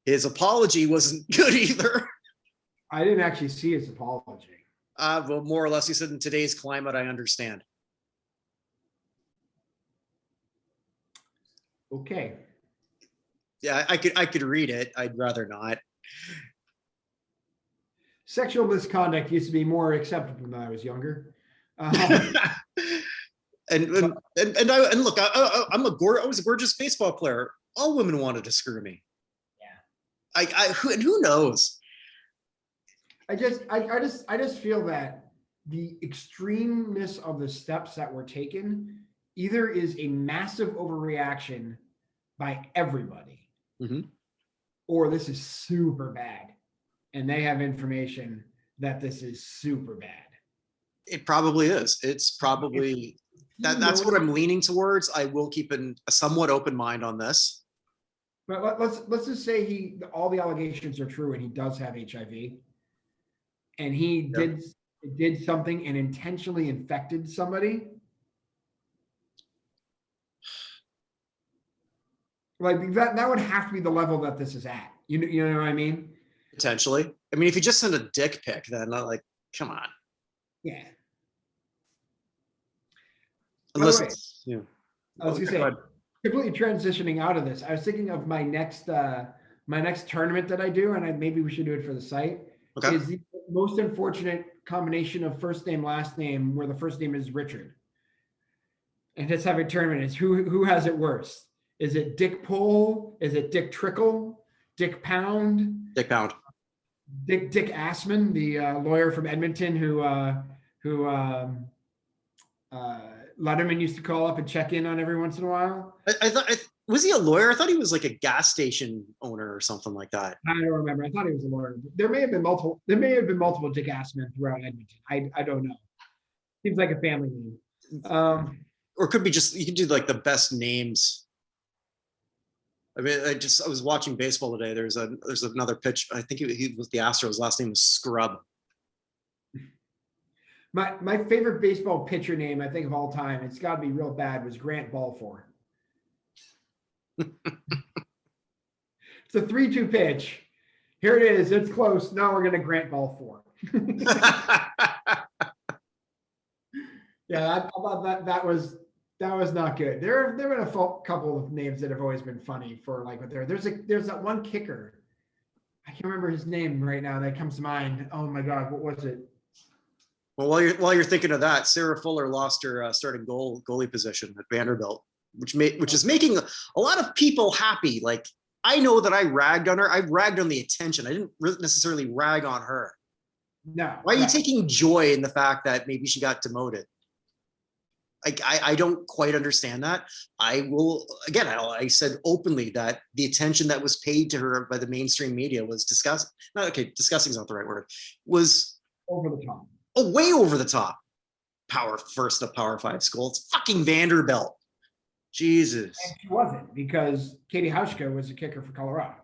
S1: His apology wasn't good either.
S2: I didn't actually see his apology.
S1: Well, more or less, he said, in today's climate, I understand.
S2: Okay.
S1: Yeah, I could read it. I'd rather not.
S2: Sexual misconduct used to be more acceptable when I was younger.
S1: And look, I was a gorgeous baseball player. All women wanted to screw me. Yeah. Who knows?
S2: I just feel that the extremeness of the steps that were taken either is a massive overreaction by everybody, or this is super bad, and they have information that this is super bad. It
S1: probably is. It's probably that's what I'm leaning towards. I will keep a somewhat open mind on this.
S2: But let's just say all the allegations are true and he does have HIV. And he did something and intentionally infected somebody. Like that would have to be the level that this is at. You know what I mean?
S1: Potentially. I mean, if you just send a dick pic, then like, come on.
S2: Yeah.
S1: Unless
S2: I was gonna say, completely transitioning out of this. I was thinking of my next tournament that I do, and maybe we should do it for the site. Okay. Is the most unfortunate combination of first name, last name, where the first name is Richard. And just have a tournament is who has it worse? Is it Dick Pole? Is it Dick Trickle? Dick Pound?
S1: Dick Pound.
S2: Dick Assman, the lawyer from Edmonton who Letterman used to call up and check in on every once in a while.
S1: I thought was he a lawyer? I thought he was like a gas station owner or something like that.
S2: I don't remember. I thought he was a lawyer. There may have been multiple Dick Assman throughout Edmonton. I don't know. Seems like a family name.
S1: Or it could be just, you could do like the best names. I mean, I was watching baseball today. There's another pitch. I think he was the Astros. Last name was Scrub.
S2: My favorite baseball pitcher name, I think, of all time, it's got to be real bad, was Grant Balfour. It's a 3-2 pitch. Here it is. It's close. Now we're going to Grant Balfour. Yeah, I thought that was not good. There have been a couple of names that have always been funny for like what there's that one kicker. I can't remember his name right now that comes to mind. Oh my God, what was it?
S1: Well, while you're thinking of that, Sarah Fuller lost her starting goalie position at Vanderbilt, which is making a lot of people happy. Like, I know that I ragged on her. I ragged on the attention. I didn't necessarily rag on her.
S2: No.
S1: Why are you taking joy in the fact that maybe she got demoted? I don't quite understand that. I said openly that the attention that was paid to her by the mainstream media was disgusting. Disgusting is not the right word. Was
S2: over the top.
S1: Oh, way over the top. Power 5 school. It's fucking Vanderbilt. Jesus.
S2: And she wasn't, because Katie Hauschka was a kicker for Colorado,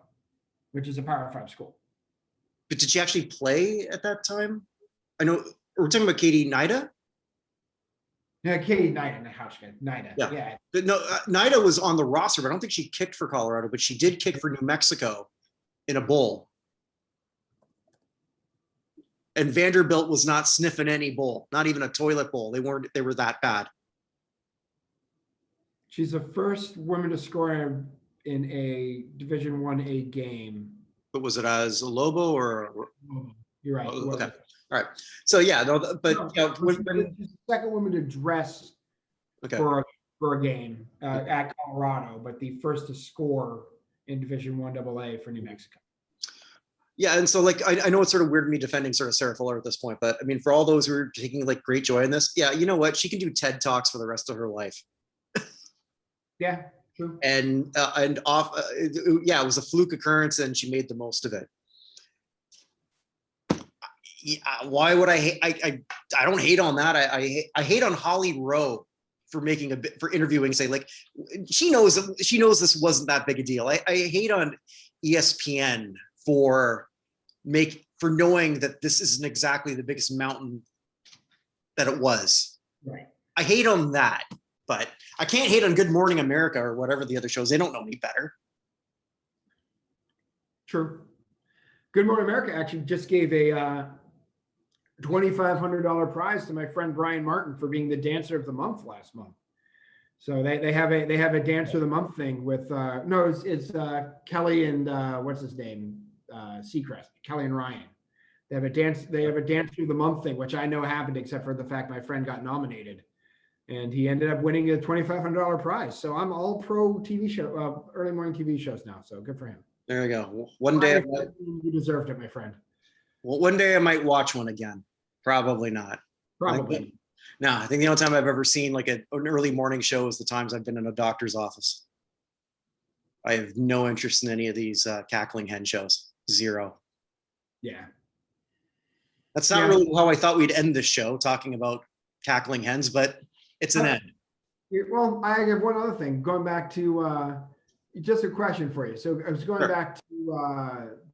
S2: which is a Power 5 school.
S1: But did she actually play at that time? I know we're talking about Katie Nida.
S2: Yeah, Katie Nida.
S1: Yeah.
S2: Yeah.
S1: But no, Nida was on the roster, but I don't think she kicked for Colorado, but she did kick for New Mexico in a bowl. And Vanderbilt was not sniffing any bowl, not even a toilet bowl. They were that bad.
S2: She's the first woman to score in a Division 1A game.
S1: But was it as a Lobo or?
S2: You're right.
S1: Okay. All right. So yeah, no, but
S2: she's the second woman to dress for a game at Colorado, but the first to score in Division 1AA for New Mexico.
S1: Yeah, and so like I know it's sort of weird me defending sort of Sarah Fuller at this point, but I mean for all those who are taking like great joy in this, yeah, you know what? She can do TED Talks for the rest of her life.
S2: Yeah, true.
S1: And it was a fluke occurrence, and she made the most of it. Yeah, why would I hate? I don't hate on that. I hate on Holly Rowe for for interviewing, say like she knows this wasn't that big a deal. I hate on ESPN for knowing that this isn't exactly the biggest mountain that it was.
S2: Right.
S1: I hate on that, but I can't hate on Good Morning America or whatever the other shows. They don't know any better.
S2: True. Good Morning America actually just gave a $2,500 prize to my friend Brian Martin for being the dancer of the month last month. So they have a dancer of the month thing with it's Kelly and what's his name, Seacrest, Kelly and Ryan. They have a dancer of the month thing, which I know happened except for the fact my friend got nominated, and he ended up winning a $2,500 prize. So I'm all pro TV show, early morning TV shows now. So good for him.
S1: There you go. One day
S2: you deserved it, my friend.
S1: Well, one day I might watch one again. Probably not.
S2: Probably.
S1: No, I think the only time I've ever seen like an early morning show is the times I've been in a doctor's office. I have no interest in any of these cackling hen shows. Zero.
S2: Yeah.
S1: That's not really how I thought we'd end this show, talking about cackling hens, but it's an end.
S2: Well, I have one other thing. Going back to just a question for you. So I was going back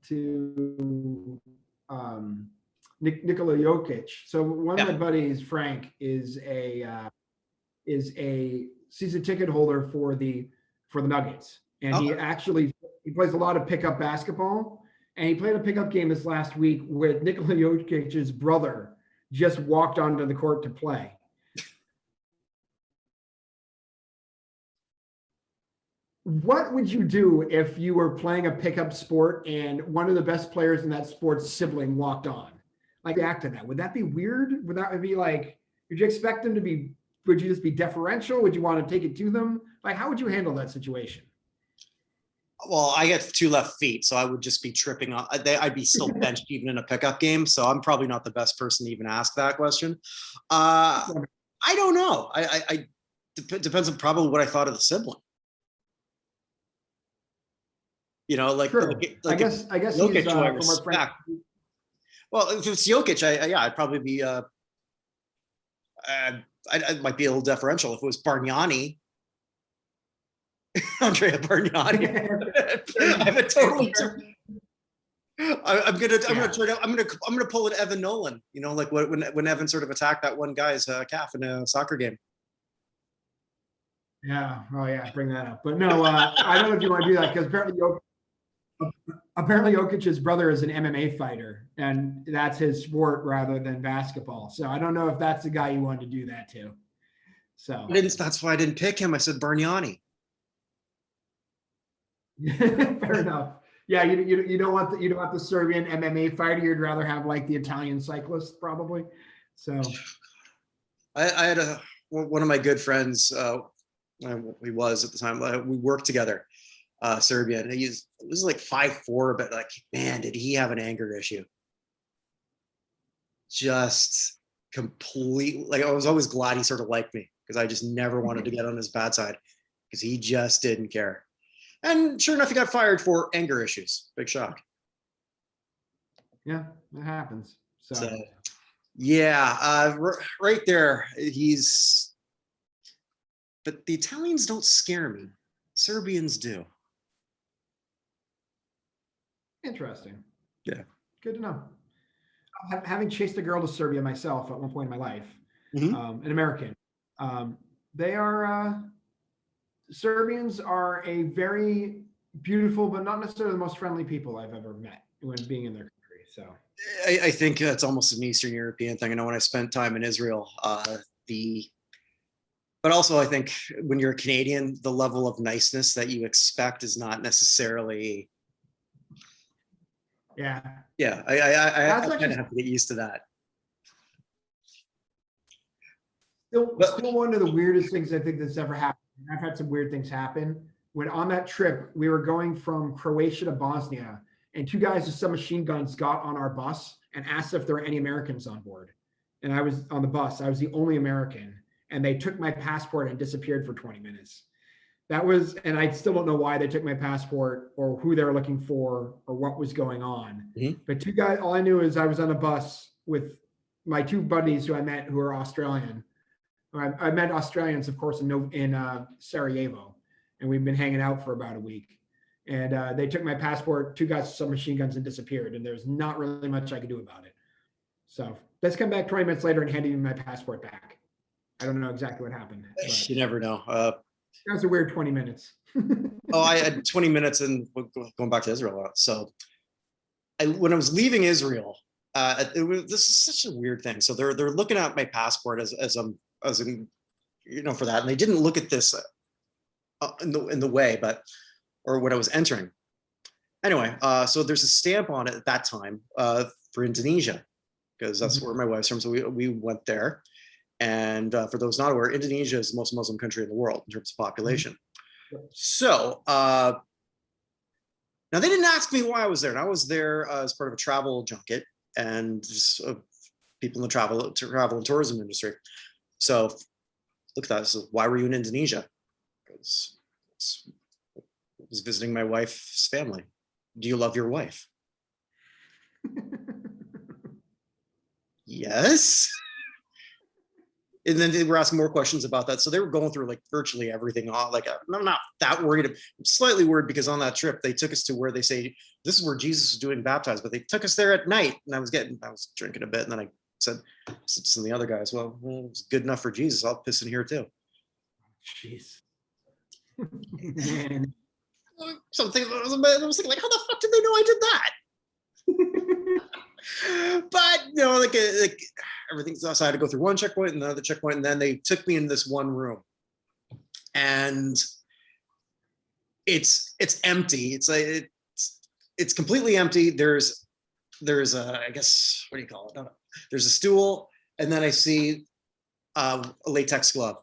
S2: to Nikola Jokic. So one of my buddies, Frank, is a season ticket holder for the Nuggets, and he plays a lot of pickup basketball. And he played a pickup game this last week with Nikola Jokic's brother just walked onto the court to play. What would you do if you were playing a pickup sport and one of the best players in that sport's sibling walked on? Like, react to that? Would that be weird? Would that be like, would you expect them to be, would you just be deferential? Would you want to take it to them? Like, how would you handle that situation?
S1: Well, I get 2 left feet, so I would just be tripping on. I'd be still benched even in a pickup game, so I'm probably not the best person to even ask that question. I don't know. I depends on probably what I thought of the sibling. You know, like,
S2: sure. I guess
S1: Jokic,
S2: he's from our friend.
S1: Well, if it's Jokic, I'd probably be. I might be a little deferential. If it was Bargnani. Andrea Bargnani. I have a totally. I'm gonna pull an Evan Nolan. You know, like when Evan sort of attacked that one guy's calf in a soccer game.
S2: Yeah. Oh yeah. Bring that up. But no, I don't know if you want to do that because apparently Jokic's brother is an MMA fighter, and that's his sport rather than basketball. So I don't know if that's the guy you want to do that to. So
S1: that's why I didn't pick him. I said Bargnani.
S2: Fair enough. Yeah, you don't want the Serbian MMA fighter. You'd rather have like the Italian cyclist, probably. So,
S1: I had one of my good friends. He was at the time. We worked together, Serbian. He was like 5'4", but like, man, did he have an anger issue? Just completely. Like, I was always glad he sort of liked me because I just never wanted to get on his bad side because he just didn't care. And sure enough, he got fired for anger issues. Big shock.
S2: Yeah, that happens. So
S1: yeah, right there, but the Italians don't scare me. Serbians do.
S2: Interesting.
S1: Yeah.
S2: Good to know. Having chased a girl to Serbia myself at one point in my life, an American, They are Serbians are a very beautiful, but not necessarily the most friendly people I've ever met when being in their country. So
S1: I think that's almost an Eastern European thing. I know when I spent time in Israel, but also I think when you're a Canadian, the level of niceness that you expect is not necessarily.
S2: Yeah.
S1: Yeah, I kind of have to get used to that.
S2: Still one of the weirdest things I think that's ever happened. I've had some weird things happen. When on that trip, we were going from Croatia to Bosnia, and 2 guys with submachine guns got on our bus and asked if there were any Americans on board. And I was on the bus. I was the only American, and they took my passport and disappeared for 20 minutes. And I still don't know why they took my passport or who they were looking for or what was going on. Mm-hmm. But 2 guys, all I knew is I was on a bus with my 2 buddies who I met who are Australian. I met Australians, of course, in Sarajevo, and we've been hanging out for about a week. And they took my passport, 2 guys with submachine guns, and disappeared. And there's not really much I could do about it. So let's come back 20 minutes later and handed me my passport back. I don't know exactly what happened.
S1: You never know.
S2: That was a weird 20 minutes.
S1: I had 20 minutes and going back to Israel. So when I was leaving Israel, this is such a weird thing. So they're looking at my passport as in, for that. And they didn't look at this in the way, or when I was entering. Anyway, so there's a stamp on it at that time for Indonesia, because that's where my wife's from. So we went there. And for those not aware, Indonesia is the most Muslim country in the world in terms of population. So now they didn't ask me why I was there. And I was there as part of a travel junket and just people in the travel and tourism industry. So look at that. So why were you in Indonesia? Because I was visiting my wife's family. Do you love your wife? Yes. And then they were asking more questions about that. So they were going through like virtually everything. Like, I'm not that worried. I'm slightly worried because on that trip, they took us to where they say, this is where Jesus was doing baptized, but they took us there at night. And I was drinking a bit. And then I said to some of the other guys, well, it's good enough for Jesus. I'll piss in here too.
S2: Jeez.
S1: Something I was thinking like, how the fuck did they know I did that? But like everything's so I had to go through one checkpoint and another checkpoint, and then they took me in this one room, and it's empty. It's like it's completely empty. There's a, I guess, what do you call it? There's a stool, and then I see a latex glove.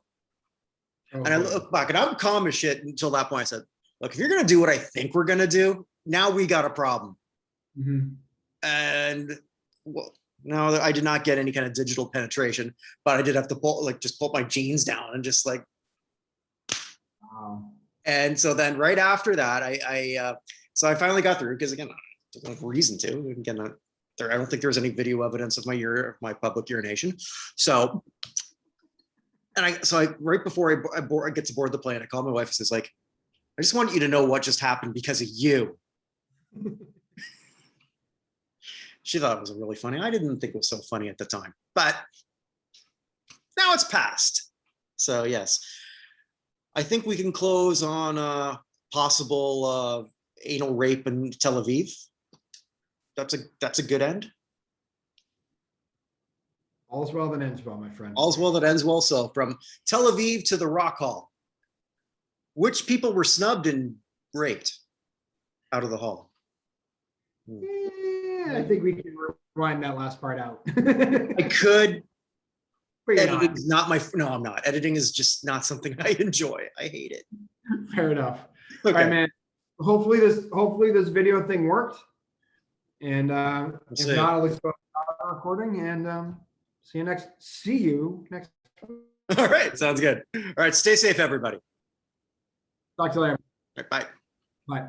S1: And I look back, and I'm calm as shit until that point. I said, look, if you're gonna do what I think we're gonna do, now we got a problem. Mm-hmm. And well, no, I did not get any kind of digital penetration, but I did have to pull my jeans down and just like. Wow. And so then right after that, I finally got through, because again, I didn't have a reason to. Again, I don't think there was any video evidence of my public urination. So, I right before I get to board the plane, I call my wife and says like, I just want you to know what just happened because of you. She thought it was really funny. I didn't think it was so funny at the time, but now it's past. So yes, I think we can close on possible anal rape in Tel Aviv. That's a good end.
S2: All's well that ends well, my friend.
S1: All's well that ends well. So from Tel Aviv to the Rock Hall, which people were snubbed and raped out of the hall?
S2: Yeah, I think we can rewind that last part out.
S1: I could. Editing's not my. No, I'm not. Editing is just not something I enjoy. I hate it.
S2: Fair enough. Okay. All right, man. Hopefully this video thing worked. And if not, I'll expose our recording and see you next.
S1: All right, sounds good. All right, stay safe, everybody.
S2: Talk to you later.
S1: All right, bye.
S2: Bye.